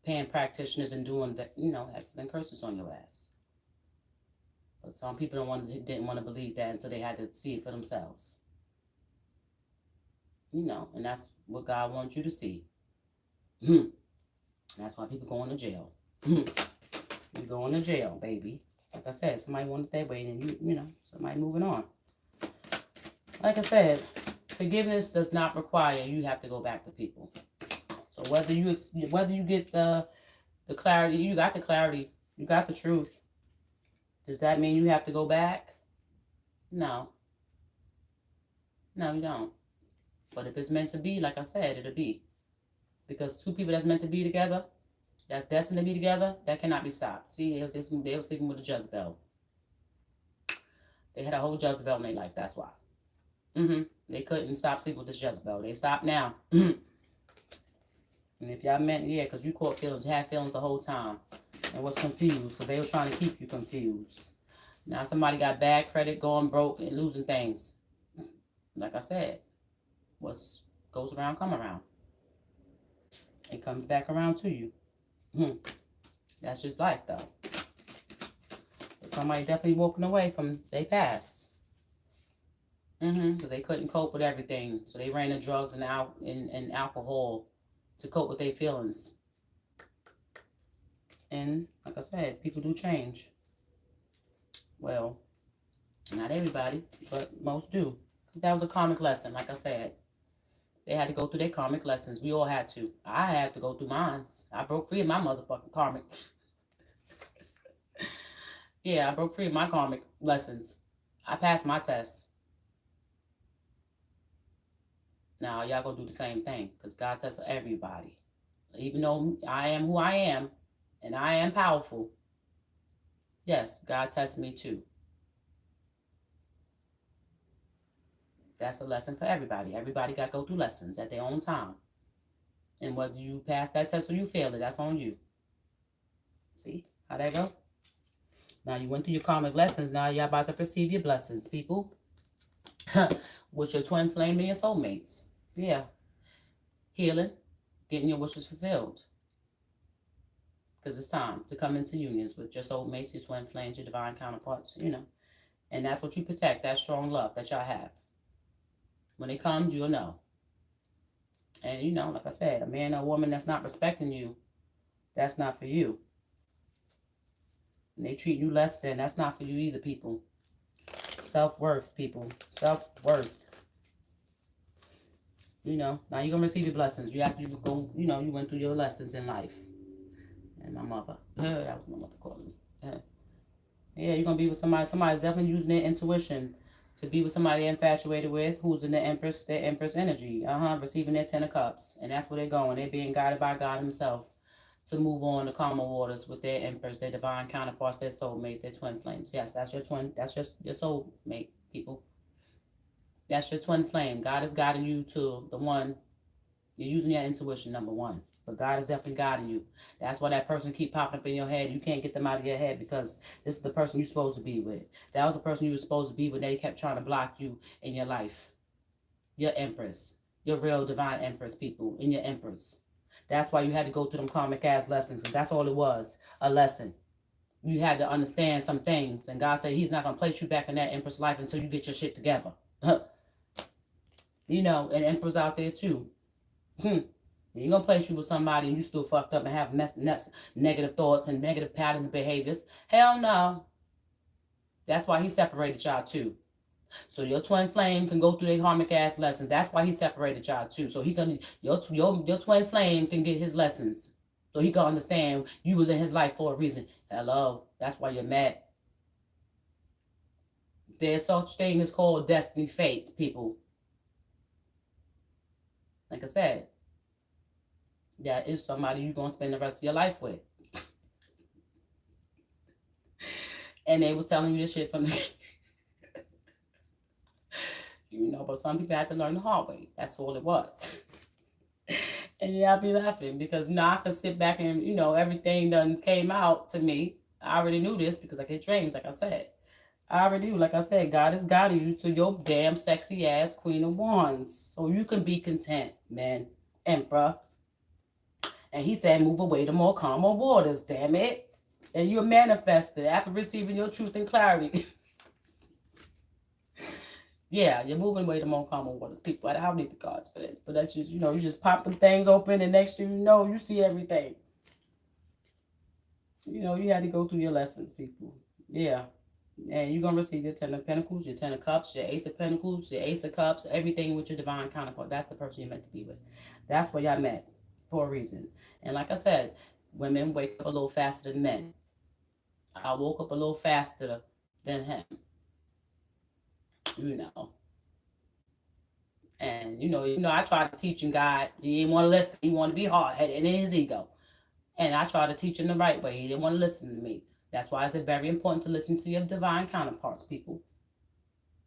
Paying practitioners and doing the, you know, hexes and curses on your ass. But some people didn't want to believe that until they had to see it for themselves. You know, and that's what God wants you to see. That's why people going to jail. You going to jail, baby. Like I said, somebody wanted that way, and you know, somebody moving on. Like I said, forgiveness does not require you have to go back to people. So whether you get the clarity, you got the clarity, you got the truth. Does that mean you have to go back? No. No, you don't. But if it's meant to be, like I said, it'll be. Because two people that's meant to be together, that's destined to be together, that cannot be stopped. See, they were sleeping with a Jezebel. They had a whole Jezebel in their life, that's why. They couldn't stop sleeping with this Jezebel. They stopped now. And if y'all meant, yeah, because you caught feelings, you had feelings the whole time. And was confused, because they were trying to keep you confused. Now somebody got bad credit, going broke, and losing things. Like I said, what goes around, come around. It comes back around to you. That's just life, though. But somebody definitely walking away from their past. Because they couldn't cope with everything. So they ran to drugs and alcohol to cope with their feelings. And like I said, people do change. Well, not everybody, but most do. That was a karmic lesson, like I said. They had to go through their karmic lessons. We all had to. I had to go through mine. I broke free of my motherfucking karmic. Yeah, I broke free of my karmic lessons. I passed my test. Now, y'all gonna do the same thing, because God tests everybody. Even though I am who I am, and I am powerful, yes, God tests me too. That's a lesson for everybody. Everybody got to go through lessons at their own time. And whether you pass that test or you fail it, that's on you. See how that go? Now you went through your karmic lessons. Now you're about to receive your blessings, people. With your twin flame and your soulmates. Yeah. Healing. Getting your wishes fulfilled. Because it's time to come into unions with your soulmates, your twin flames, your divine counterparts, you know. And that's what you protect, that strong love that y'all have. When it comes, you'll know. And, you know, like I said, a man or a woman that's not respecting you, that's not for you. And they treat you less than, that's not for you either, people. Self-worth, people. Self-worth. You know, now you're going to receive your blessings. You have to go, you know, you went through your lessons in life. And my mother. That was my mother calling me. Yeah, you're going to be with somebody. Somebody's definitely using their intuition to be with somebody they're infatuated with, who's in their Empress energy. Receiving their 10 of Cups. And that's where they're going. They're being guided by God himself to move on to calmer waters with their Empress, their divine counterparts, their soulmates, their twin flames. Yes, that's your twin. That's just your soulmate, people. That's your twin flame. God is guiding you to the one. You're using your intuition, number one. But God is definitely guiding you. That's why that person keep popping up in your head. You can't get them out of your head because this is the person you're supposed to be with. That was the person you were supposed to be with. They kept trying to block you in your life. Your Empress. Your real divine Empress, people. In your Empress. That's why you had to go through them karmic ass lessons. Because that's all it was. A lesson. You had to understand some things. And God said he's not going to place you back in that Empress life until you get your shit together. You know, and Empress out there too. You're going to place you with somebody and you still fucked up and have negative thoughts and negative patterns and behaviors. Hell no. That's why he separated y'all too. So your twin flame can go through their karmic ass lessons. That's why he separated y'all too. So he can your twin flame can get his lessons. So he can understand you was in his life for a reason. Hello. That's why you're mad. There's such thing as called destiny fate, people. Like I said, that is somebody you're going to spend the rest of your life with. And they was telling you this shit from the... You know, but some people had to learn the hard way. That's all it was. And yeah, I'll be laughing because, you know, I could sit back and, you know, everything done came out to me. I already knew this because I get dreams, like I said. I already knew, like I said, God is guiding you to your damn sexy ass Queen of Wands. So you can be content, man. Emperor. And he said, move away to more calmer waters, damn it. And you're manifested after receiving your truth and clarity. Yeah, you're moving away to more calmer waters. People, I don't need the cards for this. But that's just, you know, you just pop them things open and next thing you know, you see everything. You know, you had to go through your lessons, people. Yeah. And you're going to receive your 10 of Pentacles, your 10 of Cups, your Ace of Pentacles, your Ace of Cups, everything with your divine counterpart. That's the person you're meant to be with. That's where y'all met for a reason. And like I said, women wake up a little faster than men. I woke up a little faster than him. You know. And, you know, I tried to teach him God. He didn't want to listen. He wanted to be hard-headed in his ego. And I tried to teach him the right way. He didn't want to listen to me. That's why it's very important to listen to your divine counterparts, people.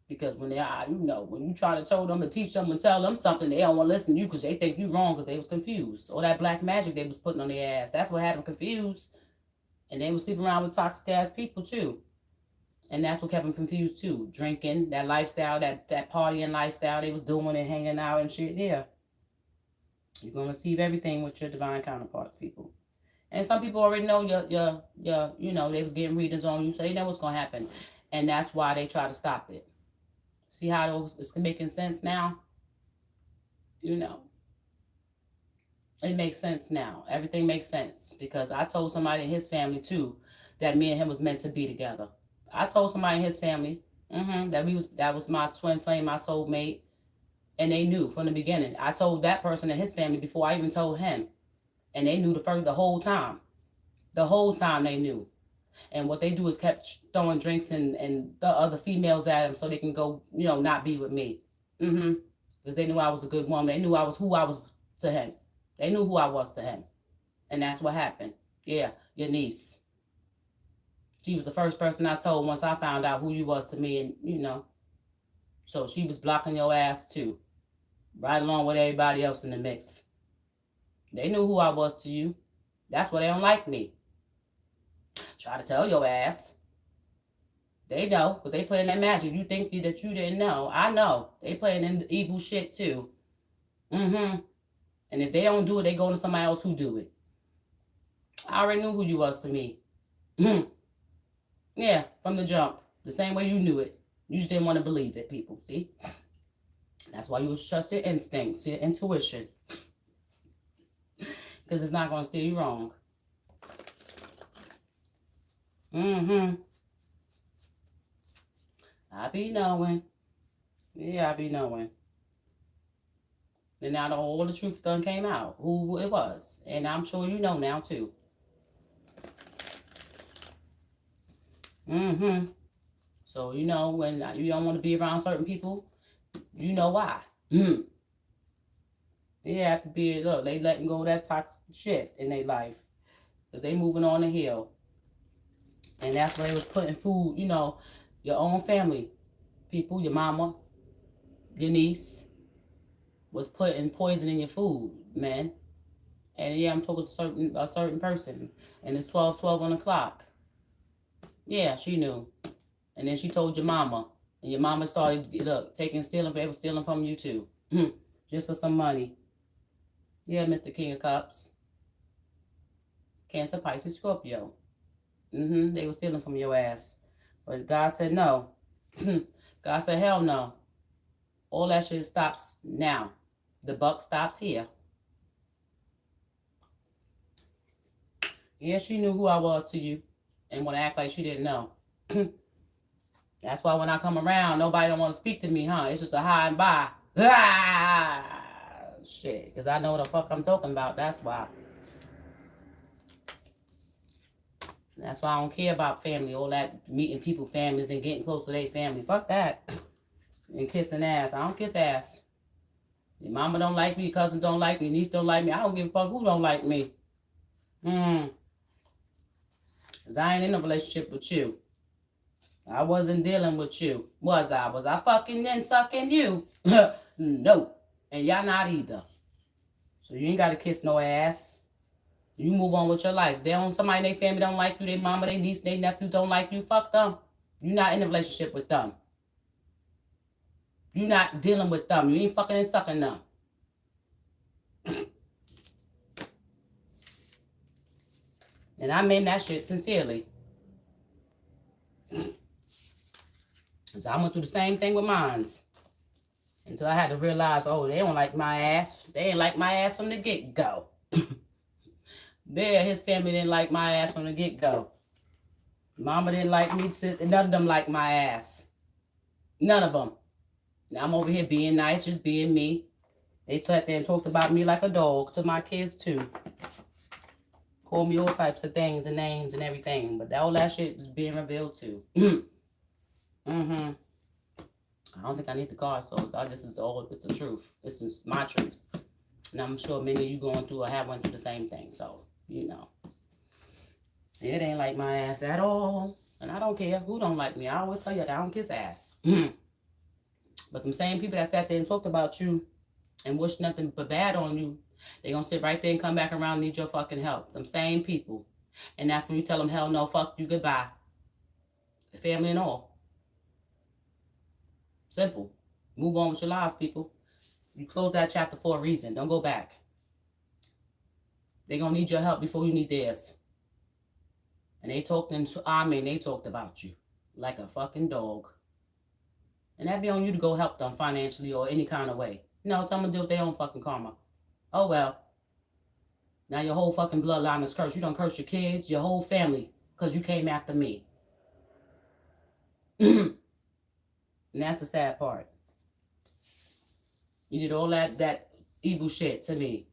Because when they are, you know, when you try to tell them and teach them and tell them something, they don't want to listen to you because they think you're wrong because they was confused. Or that black magic they was putting on their ass. That's what had them confused. And they was sleeping around with toxic ass people too. And that's what kept them confused too. Drinking, that lifestyle, that partying lifestyle they was doing and hanging out and shit. Yeah. You're going to receive everything with your divine counterparts, people. And some people already know your you know, they was getting readings on you, so they know what's gonna happen. And that's why they try to stop it. See how those it's making sense now? You know. It makes sense now. Everything makes sense. Because I told somebody in his family too that me and him was meant to be together. I told somebody in his family, that was my twin flame, my soulmate. And they knew from the beginning. I told that person in his family before I even told him. And they knew the whole time. The whole time they knew. And what they do is kept throwing drinks and the other females at him so they can go, you know, not be with me. Because they knew I was a good woman. They knew I was who I was to him. They knew who I was to him. And that's what happened. Yeah, your niece. She was the first person I told once I found out who you was to me. And, you know, so she was blocking your ass too. Right along with everybody else in the mix. They knew who I was to you. That's why they don't like me. Try to tell your ass. They know, because they playing that magic. You think that you didn't know. I know. They playing in the evil shit too. And if they don't do it, they go to somebody else who do it. I already knew who you was to me. Yeah, from the jump. The same way you knew it. You just didn't want to believe it, people. See? That's why you trust your instincts, your intuition. Because it's not going to steer you wrong. I be knowing. Yeah, I be knowing. And now all the truth done came out. Who it was. And I'm sure you know now, too. So, you know, when you don't want to be around certain people, you know why. You have to be, look, they letting go of that toxic shit in their life. Because they moving on the hill. And that's why they was putting food, you know, your own family people, your mama, your niece, was putting poison in your food, man. And yeah, I'm talking to a certain person. And it's 12:12 on the clock. Yeah, she knew. And then she told your mama. And your mama started, look, stealing. They were stealing from you too. Just for some money. Yeah, Mr. King of Cups. Cancer, Pisces, Scorpio. They were stealing from your ass. But God said no. God said hell no. All that shit stops now. The buck stops here. Yeah, she knew who I was to you. And want to act like she didn't know. That's why when I come around, nobody don't want to speak to me, huh? It's just a hi and bye. Shit, because I know what the fuck I'm talking about. That's why. That's why I don't care about family. All that meeting people, families, and getting close to their family. Fuck that. And kissing ass. I don't kiss ass. Your mama don't like me. Your cousins don't like me. Niece don't like me. I don't give a fuck who don't like me. Because I ain't in a relationship with you. I wasn't dealing with you. Was I? Was I fucking then sucking you? No. And y'all not either. So you ain't got to kiss no ass. You move on with your life. Somebody in their family don't like you. Their mama, their niece, their nephew don't like you. Fuck them. You're not in a relationship with them. You're not dealing with them. You ain't fucking and sucking them. And I mean that shit sincerely. So I went through the same thing with mines. Until I had to realize, oh, they don't like my ass. They ain't like my ass from the get-go. His family didn't like my ass from the get-go. Mama didn't like me. None of them liked my ass. None of them. Now I'm over here being nice, just being me. They sat there and talked about me like a dog to my kids, too. Called me all types of things and names and everything. But all that shit was being revealed, too. I don't think I need the cards, though. This is all, it's the truth. This is my truth. And I'm sure many of you going through or have went through the same thing. So, you know. It ain't like my ass at all. And I don't care who don't like me. I always tell you that I don't kiss ass. But them same people that sat there and talked about you and wish nothing but bad on you, they gonna sit right there and come back around and need your fucking help. Them same people. And that's when you tell them, hell no, fuck you, goodbye. Family and all. Simple. Move on with your lives, people. You close that chapter for a reason. Don't go back. They're going to need your help before you need theirs. And they talked they talked about you like a fucking dog. And that'd be on you to go help them financially or any kind of way. No, tell them to deal with their own fucking karma. Oh well. Now your whole fucking bloodline is cursed. You don't curse your kids, your whole family, because you came after me. And that's the sad part. You did all that evil shit to me.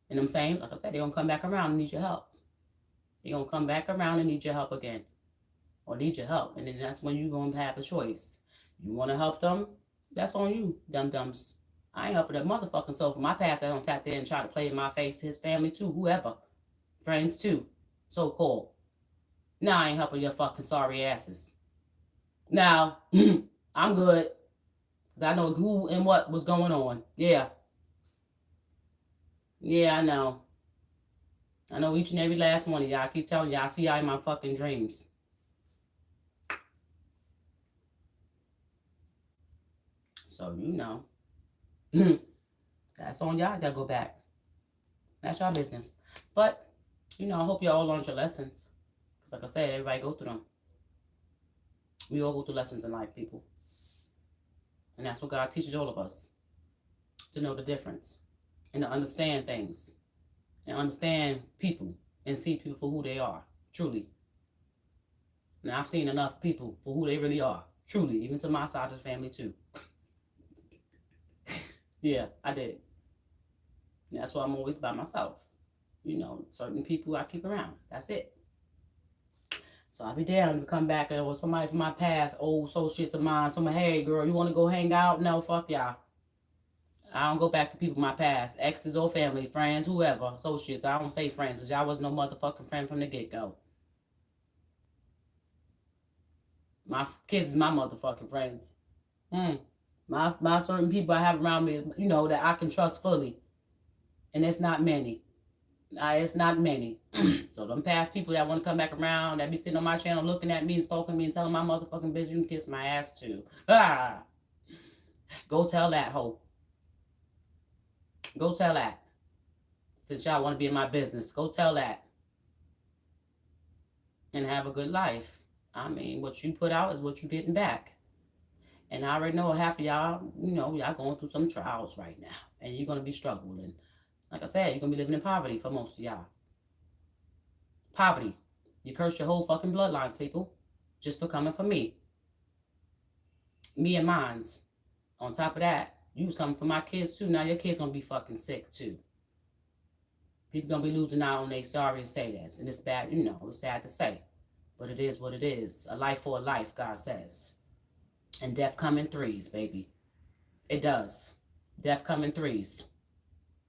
And I'm saying, like I said, they're going to come back around and need your help. They're going to come back around and need your help again. Or need your help. And then that's when you're going to have a choice. You want to help them? That's on you, dum-dums. I ain't helping that motherfucking soul from my past that don't sat there and try to play in my face, his family too, whoever. Friends too. So-called. Now I ain't helping your fucking sorry asses. Now, I'm good. Because I know who and what was going on. Yeah. Yeah, I know. I know each and every last one of y'all. I keep telling y'all, I see y'all in my fucking dreams. So, you know. That's on y'all. Gotta go back. That's y'all business. But, you know, I hope y'all all learned your lessons. Because like I said, everybody go through them. We all go through lessons in life, people. And that's what God teaches all of us. To know the difference. And to understand things. And understand people. And see people for who they are. Truly. And I've seen enough people for who they really are. Truly. Even to my side of the family too. Yeah, I did. And that's why I'm always by myself. You know, certain people I keep around. That's it. So I'll be down to come back or somebody from my past, old associates of mine, somebody, hey girl, you want to go hang out? No, fuck y'all. I don't go back to people from my past, exes or family, friends, whoever, associates. I don't say friends because y'all was no motherfucking friend from the get-go. My kids is my motherfucking friends. My certain people I have around me, you know, that I can trust fully. And it's not many. It's not many. So them past people that want to come back around, that be sitting on my channel looking at me and stalking me and telling my motherfucking business, you can kiss my ass too. Ah! Go tell that hoe. Go tell that. Since y'all want to be in my business, go tell that. And have a good life. I mean, what you put out is what you're getting back. And I already know half of y'all, you know, y'all going through some trials right now. And you're going to be struggling. Like I said, you're going to be living in poverty for most of y'all. Poverty. You curse your whole fucking bloodlines, people. Just for coming for me. Me and mines. On top of that, you was coming for my kids too. Now your kids going to be fucking sick too. People going to be losing out on they sorry to say that. And it's bad, you know, it's sad to say. But it is what it is. A life for a life, God says. And death come in threes, baby. It does. Death come in threes.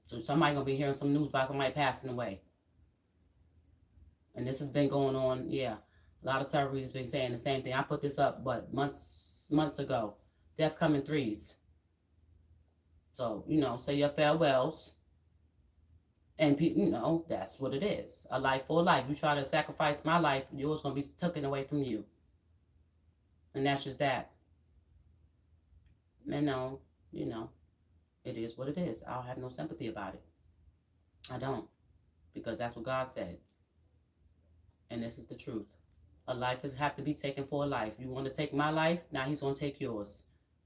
So somebody going to be hearing some news about somebody passing away. And this has been going on, yeah. A lot of terrorists been saying the same thing. I put this up, but months ago. Death come in threes. So, you know, say your farewells. And, you know, that's what it is. A life for a life. You try to sacrifice my life, yours going to be taken away from you. And that's just that. And no, you know, it is what it is. I don't have no sympathy about it. I don't. Because that's what God said. And this is the truth. A life has have to be taken for a life. You want to take my life? Now he's going to take yours.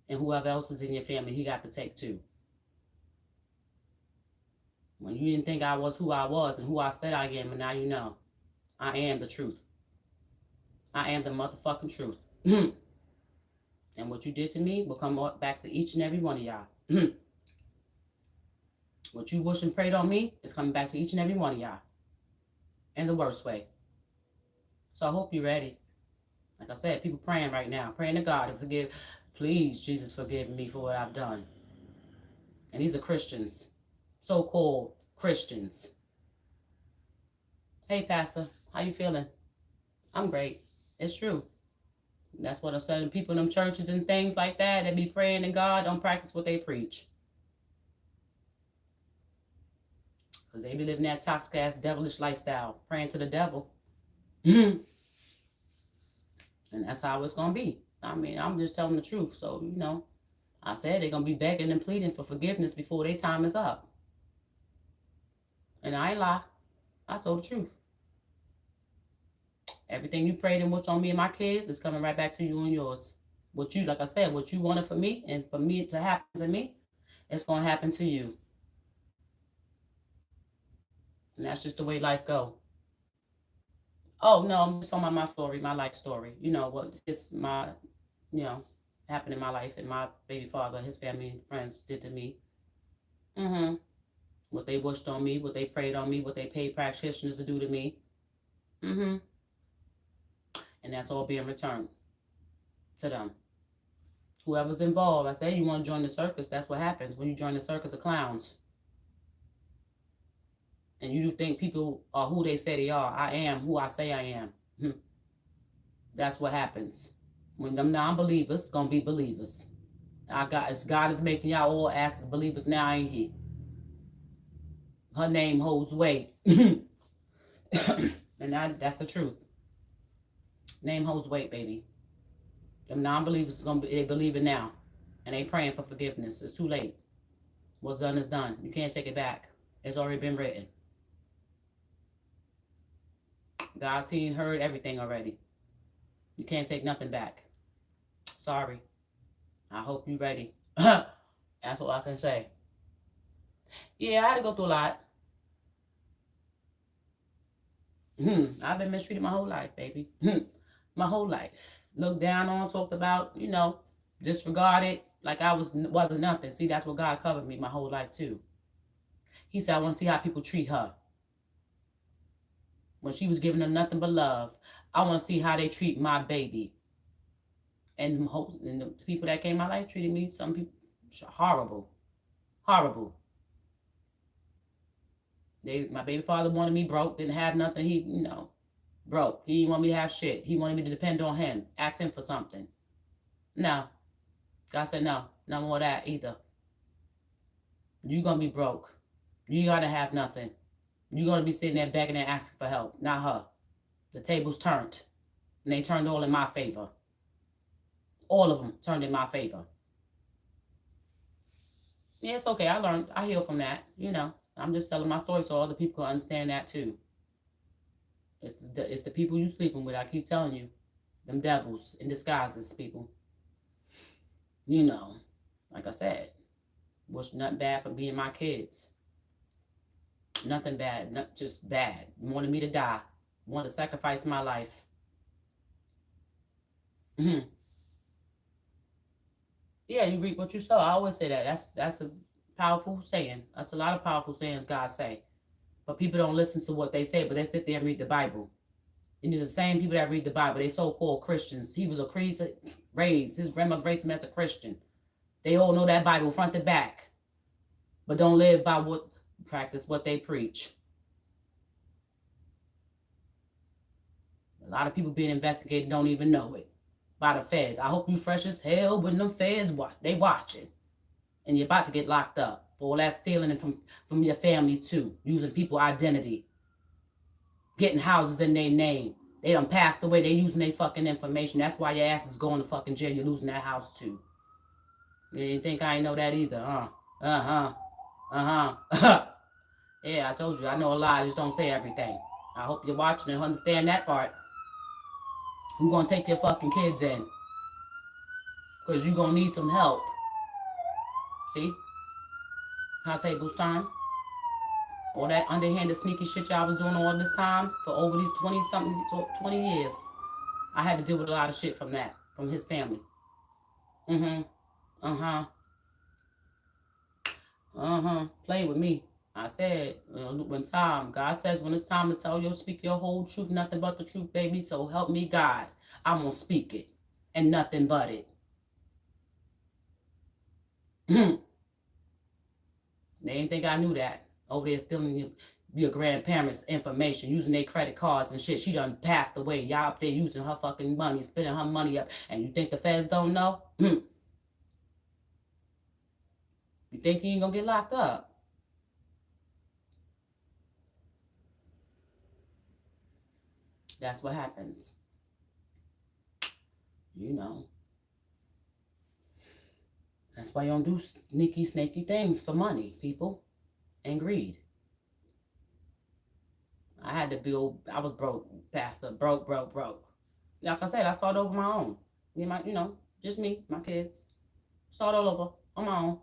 And whoever else is in your family, he got to take too. When you didn't think I was who I was and who I said I am, and now you know. I am the truth. I am the motherfucking truth. And what you did to me will come back to each and every one of y'all. What you wish and prayed on me is coming back to each and every one of y'all. In the worst way. So I hope you're ready. Like I said, people praying right now. Praying to God to forgive. Please, Jesus, forgive me for what I've done. And these are Christians. So-called Christians. Hey, Pastor. How you feeling? I'm great. It's true. That's what I'm saying. People in them churches and things like that, they be praying to God, don't practice what they preach. Because they be living that toxic-ass, devilish lifestyle, praying to the devil. And that's how it's going to be. I mean, I'm just telling the truth. So, you know, I said they're going to be begging and pleading for forgiveness before their time is up. And I ain't lie. I told the truth. Everything you prayed and wished on me and my kids is coming right back to you and yours. What you, like I said, what you wanted for me and for me to happen to me, it's going to happen to you. And that's just the way life go. Oh, no, I'm just talking about my story, my life story. You know, what it's my, you know, happened in my life and my baby father, his family and friends did to me. Mm-hmm. What they wished on me, what they prayed on me, what they paid practitioners to do to me. Mm-hmm. And that's all being returned to them. Whoever's involved, I say you want to join the circus, that's what happens when you join the circus of clowns. And you do think people are who they say they are. I am who I say I am. That's what happens. When them non-believers gonna be believers. God is making y'all all asses believers now, ain't he? Her name holds weight. And that's the truth. Name holds weight, baby. Them non-believers they believe it now. And they praying for forgiveness. It's too late. What's done is done. You can't take it back. It's already been written. God's seen, heard everything already. You can't take nothing back. Sorry. I hope you're ready. That's all I can say. Yeah, I had to go through a lot. I've been mistreated my whole life, baby. My whole life. Looked down on, talked about, disregarded like I wasn't nothing. See, that's what God covered me my whole life too. He said, I want to see how people treat her. When she was giving them nothing but love, I want to see how they treat my baby. And the people that came in my life treated me, some people, horrible. Horrible. My baby father wanted me broke, didn't have nothing. He, broke. He didn't want me to have shit. He wanted me to depend on him, ask him for something. No. God said, no more of that either. You're going to be broke. You got to have nothing. You're going to be sitting there begging and asking for help, not her. The tables turned, and they turned all in my favor. All of them turned in my favor. Yeah, it's okay. I learned. I healed from that. I'm just telling my story so other people can understand that too. It's the people you sleeping with. I keep telling you. Them devils in disguises, people. Like I said, wish nothing bad for being my kids. Nothing bad, not just bad. Wanted me to die. Wanted to sacrifice my life. Yeah, you reap what you sow. I always say that. That's a powerful saying. That's a lot of powerful sayings God say. But people don't listen to what they say, but they sit there and read the Bible. And the same people that read the Bible, they so-called Christians. He was a priest, his grandmother raised him as a Christian. They all know that Bible front to back, but don't live by practice what they preach. A lot of people being investigated don't even know it by the feds. I hope you fresh as hell when them feds they watching, and you're about to get locked up for all that stealing and from your family too, using people's identity, getting houses in their name. They done passed away. They using their fucking information. That's why your ass is going to fucking jail. You're losing that house too. You didn't think I ain't know that either, huh? Yeah, I told you. I know a lot. I just don't say everything. I hope you're watching and understand that part. You're going to take your fucking kids in. Because you're going to need some help. See? How tables turn? All that underhanded sneaky shit y'all was doing all this time for over these 20 years. I had to deal with a lot of shit from that, from his family. Play with me. I said, God says when it's time to speak your whole truth, nothing but the truth, baby. So help me, God. I'm going to speak it and nothing but it. They didn't think I knew that. Over there stealing your grandparents' information, using their credit cards and shit. She done passed away. Y'all up there using her fucking money, spending her money up. And you think the feds don't know? You think you ain't going to get locked up? That's what happens. That's why you don't do sneaky, snaky things for money, people, and greed. I had to build. I was broke, Pastor. Broke, broke, broke. Like I said, I started over my own. Me and my, just me, my kids. Start all over on my own.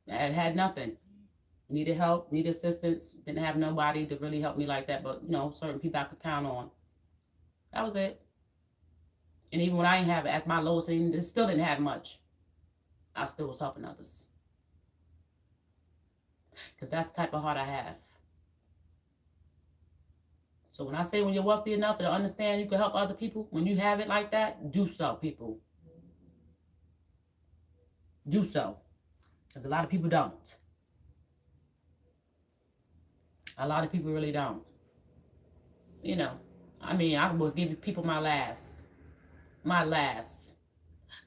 I had nothing. Needed help, needed assistance. Didn't have nobody to really help me like that, but certain people I could count on. That was it. And even when I didn't have it at my lowest, even still didn't have much. I still was helping others. Because that's the type of heart I have. So when I say when you're wealthy enough to understand you can help other people, when you have it like that, do so, people. Do so. Because a lot of people don't. A lot of people really don't. I will give people my last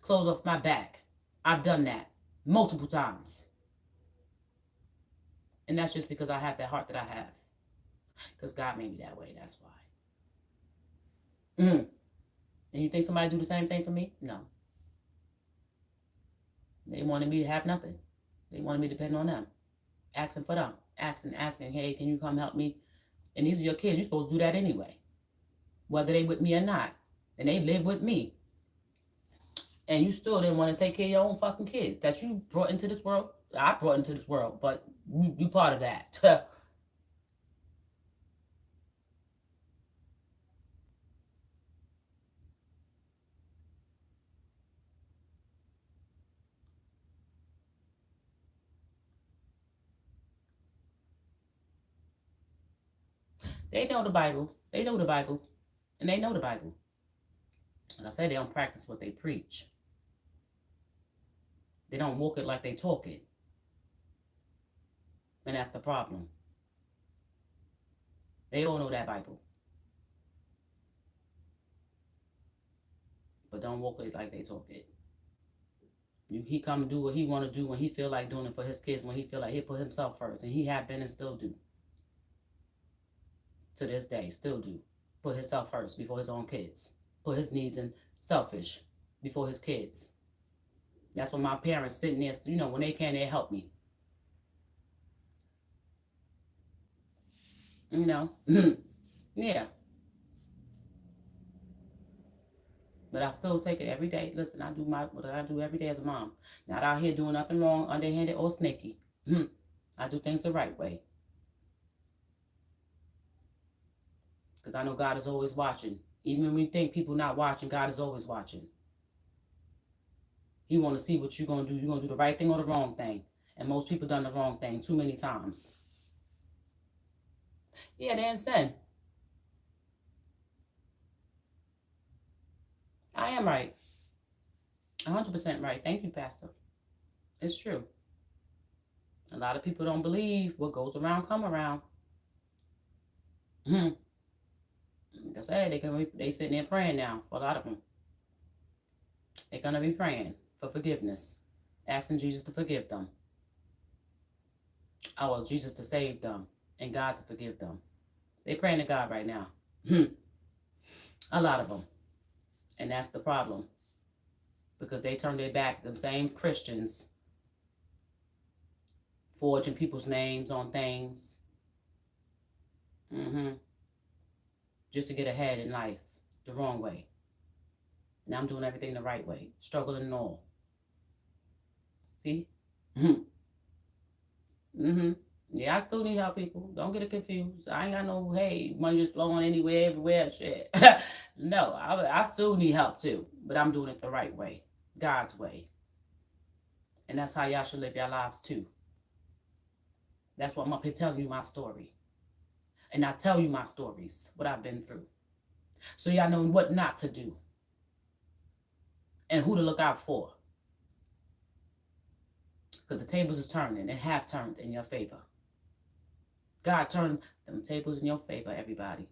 clothes off my back. I've done that multiple times. And that's just because I have that heart that I have. Because God made me that way, that's why. And you think somebody do the same thing for me? No. They wanted me to have nothing. They wanted me to depend on them. Asking for them. Asking, hey, can you come help me? And these are your kids. You're supposed to do that anyway. Whether they with me or not. And they live with me. And you still didn't want to take care of your own fucking kids that you brought into this world. I brought into this world, but you part of that. They know the Bible. They know the Bible. And they know the Bible. And I say they don't practice what they preach. They don't walk it like they talk it. And that's the problem. They all know that Bible. But don't walk it like they talk it. He come and do what he want to do when he feel like doing it for his kids, when he feel like he put himself first. And he have been and still do. To this day, still do. Put himself first before his own kids. Put his needs in selfish before his kids. That's when my parents sitting there, when they can, they help me. Yeah. But I still take it every day. Listen, I do what I do every day as a mom. Not out here doing nothing wrong, underhanded or snaky. I do things the right way. Because I know God is always watching. Even when we think people not watching, God is always watching. He want to see what you're going to do. You're going to do the right thing or the wrong thing. And most people done the wrong thing too many times. Yeah, they in sin. I am right. 100% right. Thank you, Pastor. It's true. A lot of people don't believe what goes around come around. Like I said, they sitting there praying now for a lot of them. They're going to be praying for forgiveness. Asking Jesus to forgive them. Jesus to save them. And God to forgive them. They're praying to God right now. A lot of them. And that's the problem. Because they turn their back, them same Christians, forging people's names on things. Just to get ahead in life the wrong way. And I'm doing everything the right way. Struggling and all. See? Yeah, I still need help, people. Don't get it confused. I ain't got no, hey, money just flowing anywhere, everywhere, shit. No, I still need help too. But I'm doing it the right way. God's way. And that's how y'all should live your lives too. That's why I'm up here telling you my story. And I tell you my stories, what I've been through. So y'all know what not to do. And who to look out for. Because the tables is turning and have turned in your favor. God turned them tables in your favor, everybody.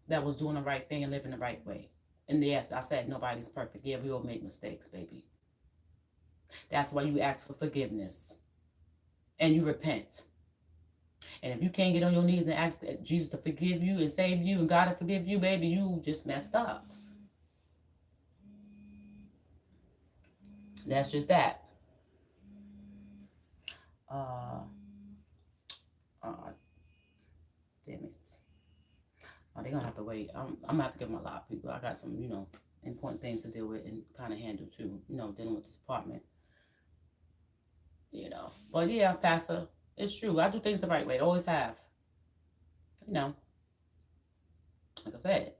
That was doing the right thing and living the right way. And yes, I said nobody's perfect. Yeah, we all make mistakes, baby. That's why you ask for forgiveness. And you repent. And if you can't get on your knees and ask Jesus to forgive you and save you and God to forgive you, baby, you just messed up. That's just that. they're gonna have to wait. I'm gonna have to give them a lot of people. I got some, important things to deal with and kind of handle too. Dealing with this apartment. But yeah, Pastor, it's true. I do things the right way. I always have. Like I said,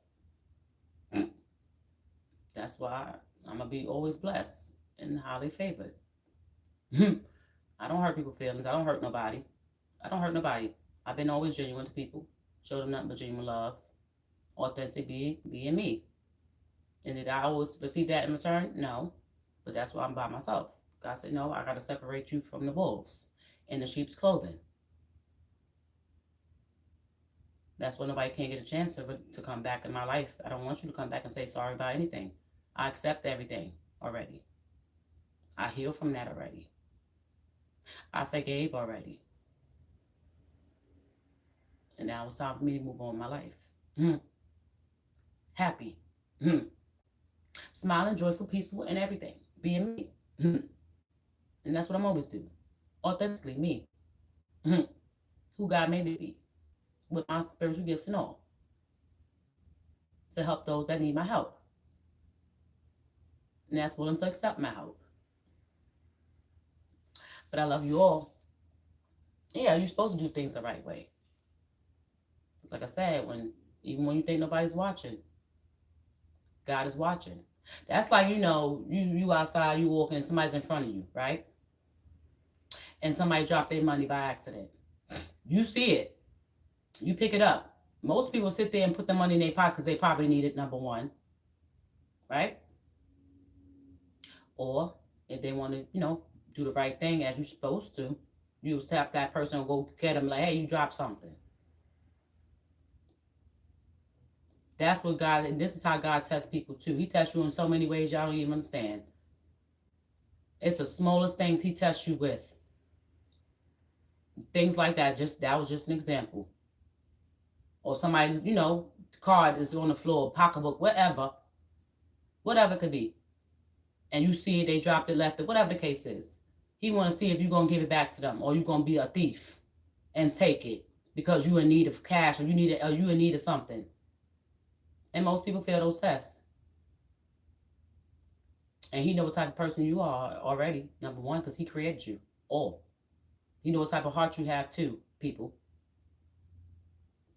that's why I'm gonna be always blessed and highly favored. I don't hurt people's feelings. I don't hurt nobody. I've been always genuine to people. Show them nothing but genuine love. Authentic being me. And did I always receive that in return? No. But that's why I'm by myself. God said, no, I got to separate you from the wolves in the sheep's clothing. That's why nobody can get a chance to come back in my life. I don't want you to come back and say sorry about anything. I accept everything already. I healed from that already. I forgave already. And now it's time for me to move on in my life. Happy. Smiling, joyful, peaceful, and everything. Being me. And that's what I'm always do. Authentically me. Who God made me be. With my spiritual gifts and all. To help those that need my help. And that's willing to accept my help. But I love you all. Yeah, you're supposed to do things the right way. Like I said, even when you think nobody's watching, God is watching. That's like, you outside, you walking, and somebody's in front of you, right? And somebody dropped their money by accident. You see it. You pick it up. Most people sit there and put the money in their pocket because they probably need it, number one. Right? Or if they want to, do the right thing as you're supposed to, you tap that person and go get them like, hey, you dropped something. That's what God, and this is how God tests people too. He tests you in so many ways y'all don't even understand. It's the smallest things he tests you with. Things like that. That was just an example. Or somebody, card is on the floor, pocketbook, whatever it could be. And you see it, they dropped it, left it, whatever the case is. He want to see if you're going to give it back to them or you're going to be a thief and take it because you're in need of cash or you in need of something. And most people fail those tests. And he know what type of person you are already, number one, because he created you all. He know what type of heart you have too, people.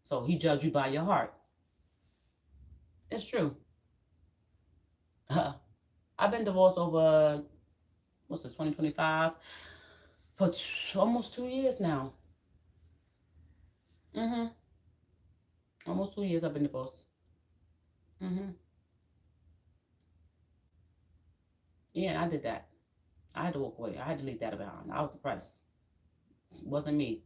So he judged you by your heart. It's true. I've been divorced over, 2025? For almost 2 years now. Almost 2 years I've been divorced. Yeah, and I did that. I had to walk away. I had to leave that behind. I was depressed. It wasn't me.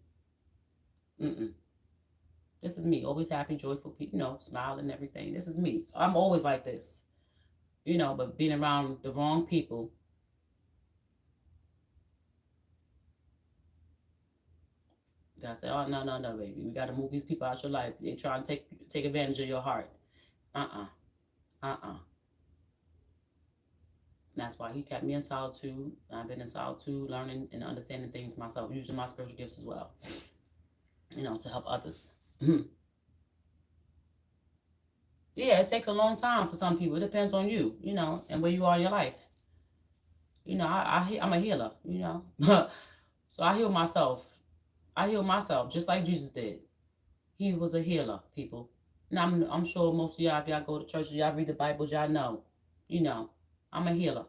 This is me. Always happy, joyful, smiling and everything. This is me. I'm always like this. But being around the wrong people. I said, oh, no, baby. We got to move these people out your life. They're trying to take advantage of your heart. That's why he kept me in solitude. I've been in solitude, learning and understanding things myself, using my spiritual gifts as well, to help others. Yeah, it takes a long time for some people. It depends on you, and where you are in your life. I'm a healer, So I heal myself. Just like Jesus did. He was a healer, people. And I'm sure most of y'all, if y'all go to churches, y'all read the Bibles, y'all know. I'm a healer.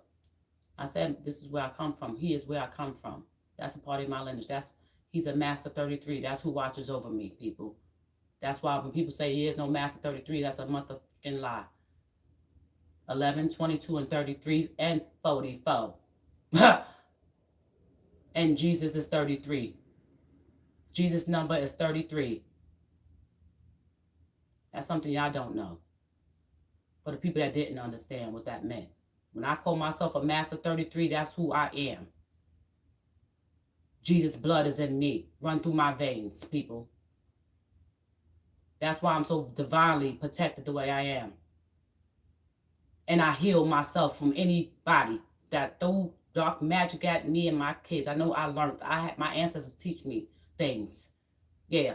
I said, this is where I come from. He is where I come from. That's a part of my lineage. He's a master 33. That's who watches over me, people. That's why when people say he is no master 33, that's a motherfucking lie. 11, 22, and 33, and 44. And Jesus is 33. Jesus' number is 33. That's something y'all don't know. For the people that didn't understand what that meant. When I call myself a master 33, that's who I am. Jesus' blood is in me. Run through my veins, people. That's why I'm so divinely protected the way I am. And I heal myself from anybody that threw dark magic at me and my kids. I know I learned. I had my ancestors teach me things. Yeah.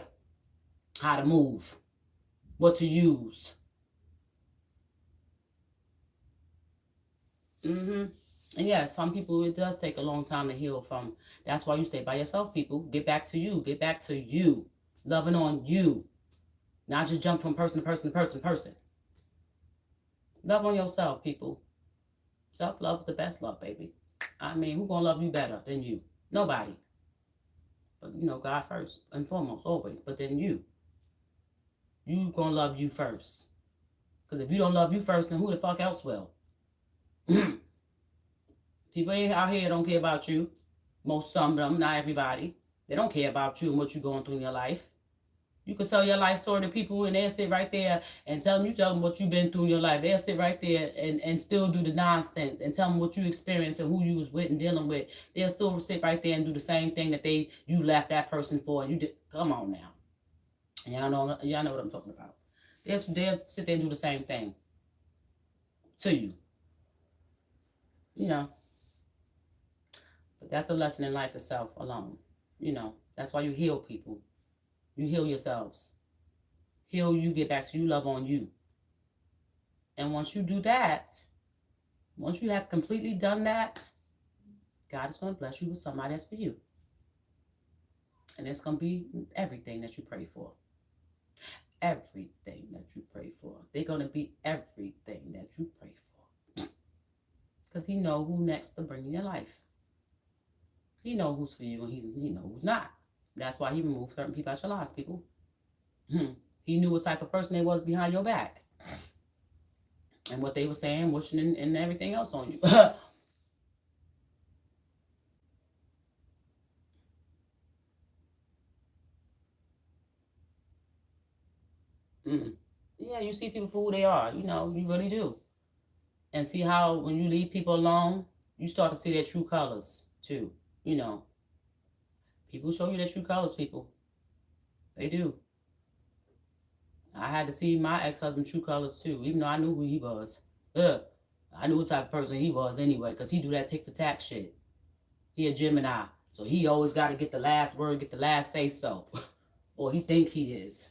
How to move. what to use. And yeah, some people, it does take a long time to heal from. That's why you stay by yourself, people. Get back to you. Get back to you. Loving on you. Not just jump from person to person to person to person. Love on yourself, people. Self-love is the best love, baby. I mean, who gonna love you better than you? Nobody. But, God first and foremost, always. But then you. You gonna love you first. Because if you don't love you first, then who the fuck else will? People out here don't care about you. Some of them, not everybody. They don't care about you and what you're going through in your life. You can tell your life story to people and they'll sit right there and tell them what you've been through in your life. They'll sit right there and still do the nonsense and tell them what you experienced and who you was with and dealing with. They'll still sit right there and do the same thing that you left that person for. And you did. Come on now. Y'all know what I'm talking about. They'll sit there and do the same thing to you. But that's the lesson in life itself alone. That's why you heal people. You heal yourselves. Heal you, get back to you, love on you. And once you do that, once you have completely done that, God is going to bless you with somebody that's for you. And it's going to be everything that you pray for. Everything that you pray for. They're going to be everything that you pray for. Because he knows who next to bring in your life. He knows who's for you and he knows who's not. That's why he removed certain people out your lives, people. He knew what type of person they was behind your back. And what they were saying, wishing, and everything else on you. Yeah, you see people for who they are. You really do. And see how when you leave people alone, you start to see their true colors, too. People show you their true colors, people. They do. I had to see my ex-husband's true colors, too, even though I knew who he was. I knew what type of person he was anyway, because he do that tick-for-tack shit. He a Gemini, so he always got to get the last word, get the last say-so. Or he think he is.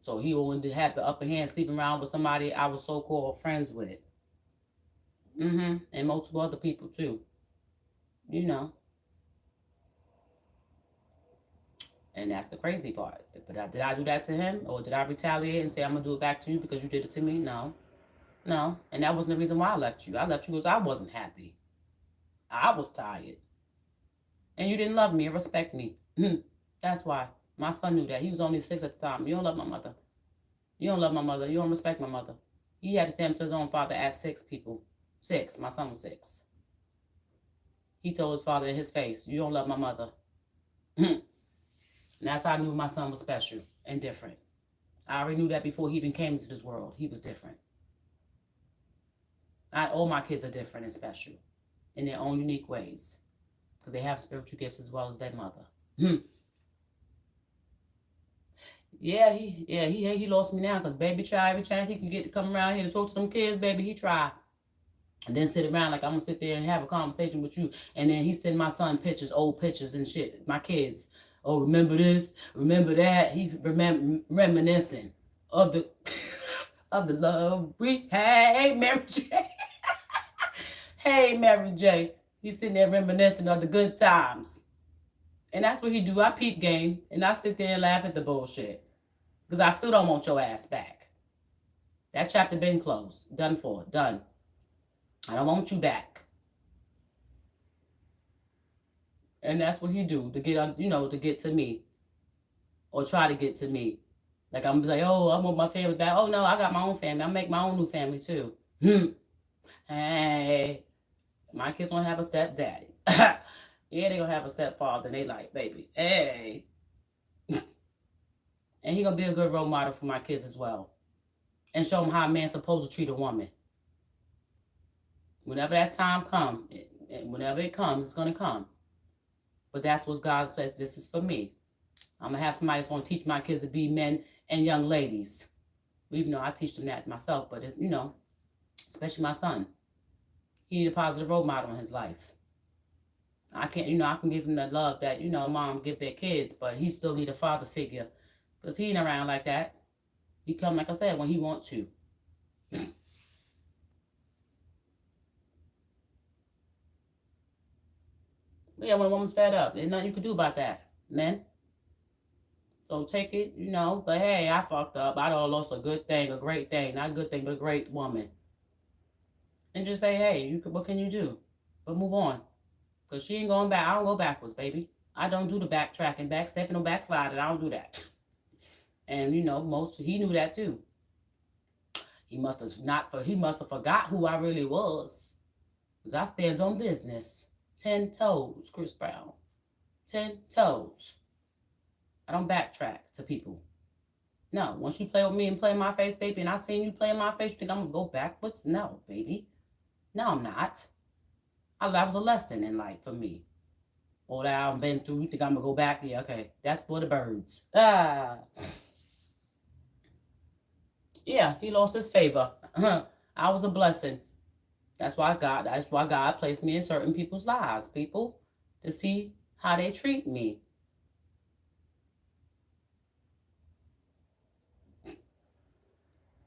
So he always had the upper hand sleeping around with somebody I was so-called friends with. And multiple other people, too. And that's the crazy part. But did I do that to him? Or did I retaliate and say, I'm going to do it back to you because you did it to me? No. And that wasn't the reason why I left you. I left you because I wasn't happy. I was tired. And you didn't love me and respect me. That's why. My son knew that. He was only 6 at the time. You don't love my mother. You don't love my mother. You don't respect my mother. He had to stand up to his own father at 6, people. 6. My son was 6. He told his father in his face, you don't love my mother. And that's how I knew my son was special and different. I already knew that before he even came into this world. He was different. All my kids are different and special in their own unique ways. Because they have spiritual gifts as well as their mother. Yeah, he lost me now because baby tried every chance he can get to come around here to talk to them kids, baby, he tried. And then sit around like I'm going to sit there and have a conversation with you. And then he send my son pictures, old pictures and shit. My kids. Oh, remember this? Remember that? He reminiscing of the of the love we had. Hey, Mary J. Hey, Mary J. He's sitting there reminiscing of the good times. And that's what he do. I peep game. And I sit there and laugh at the bullshit. Because I still don't want your ass back. That chapter been closed. Done for. Done. I don't want you back. And that's what he do to get, to get to me. Or try to get to me. Like I'm like, oh, I want my family back. Oh, no, I got my own family. I make my own new family, too. Hey. My kids won't have a stepdaddy. Yeah, they gonna have a stepfather. And they like, baby, hey. And he gonna be a good role model for my kids as well. And show them how a man's supposed to treat a woman. Whenever that time comes, whenever it comes, it's going to come. But that's what God says, this is for me. I'm going to have somebody that's going to teach my kids to be men and young ladies. Even though I teach them that myself, but, it's, especially my son. He need a positive role model in his life. I can't, I can give him the love that, mom give their kids, but he still need a father figure Because he ain't around like that. He come, like I said, when he want to. Yeah, when a woman's fed up, there's nothing you can do about that, men. So take it, but hey, I fucked up. I done lost a good thing, a great thing. Not a good thing, but a great woman. And just say, hey, what can you do? But move on. Because she ain't going back. I don't go backwards, baby. I don't do the backtracking, backstepping, or backsliding. I don't do that. And, he knew that too. He must have forgot who I really was. Because I stands on business. 10 toes, Chris Brown. 10 toes. I don't backtrack to people. No, once you play with me and play in my face, baby, and I seen you play in my face, you think I'm going to go backwards? No, baby. No, I'm not. That was a lesson in life for me. All that I've been through, you think I'm going to go back? Yeah, okay. That's for the birds. Yeah, he lost his favor. I was a blessing. That's why God placed me in certain people's lives, people, to see how they treat me.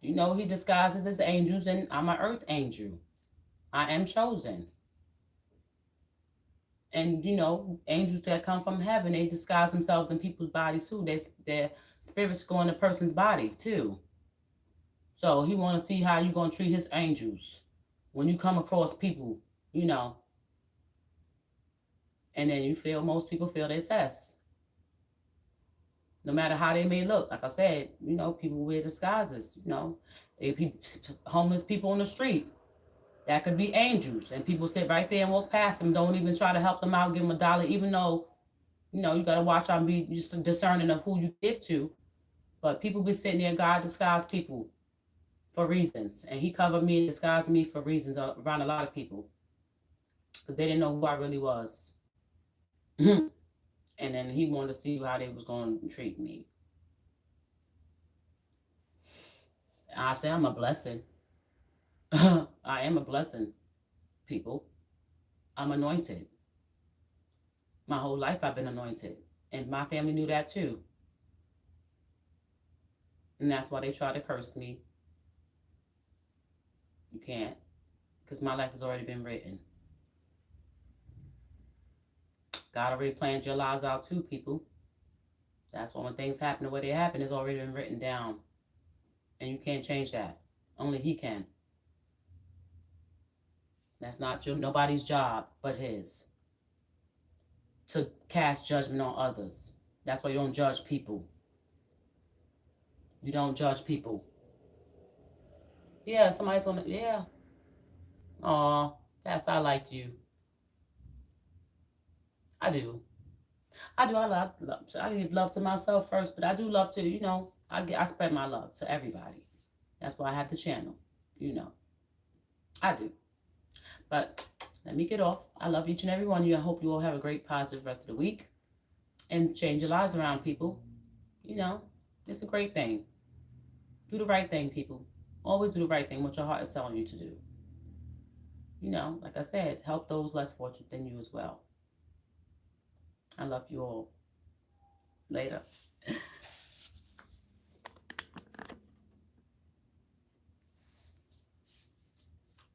He disguises his angels, and I'm an earth angel. I am chosen. And, angels that come from heaven, they disguise themselves in people's bodies too. Their spirits go in a person's body too. So he want to see how you're going to treat his angels when you come across people, And then most people fail their tests. No matter how they may look. Like I said, people wear disguises, homeless people on the street. That could be angels. And people sit right there and walk past them, don't even try to help them out, give them $1, even though, you got to watch out and be just discerning of who you give to. But people be sitting there, God disguised people for reasons. And he covered me and disguised me for reasons around a lot of people. Because they didn't know who I really was. And then he wanted to see how they was going to treat me. I say I'm a blessing. I am a blessing, people. I'm anointed. My whole life I've been anointed. And my family knew that too. And that's why they try to curse me. You can't. Because my life has already been written. God already planned your lives out too, people. That's why when things happen the way they happen, it's already been written down. And you can't change that. Only he can. That's not nobody's job but his. To cast judgment on others. That's why you don't judge people. You don't judge people. Yeah, somebody's on it. Yeah. Aw, Pastor, I like you. I do. I give love to myself first, but I do love to, I spread my love to everybody. That's why I have the channel, I do. But let me get off. I love each and every one of you. I hope you all have a great, positive rest of the week. And change your lives around, people. It's a great thing. Do the right thing, people. Always do the right thing, what your heart is telling you to do. Like I said, help those less fortunate than you as well. I love you all. Later.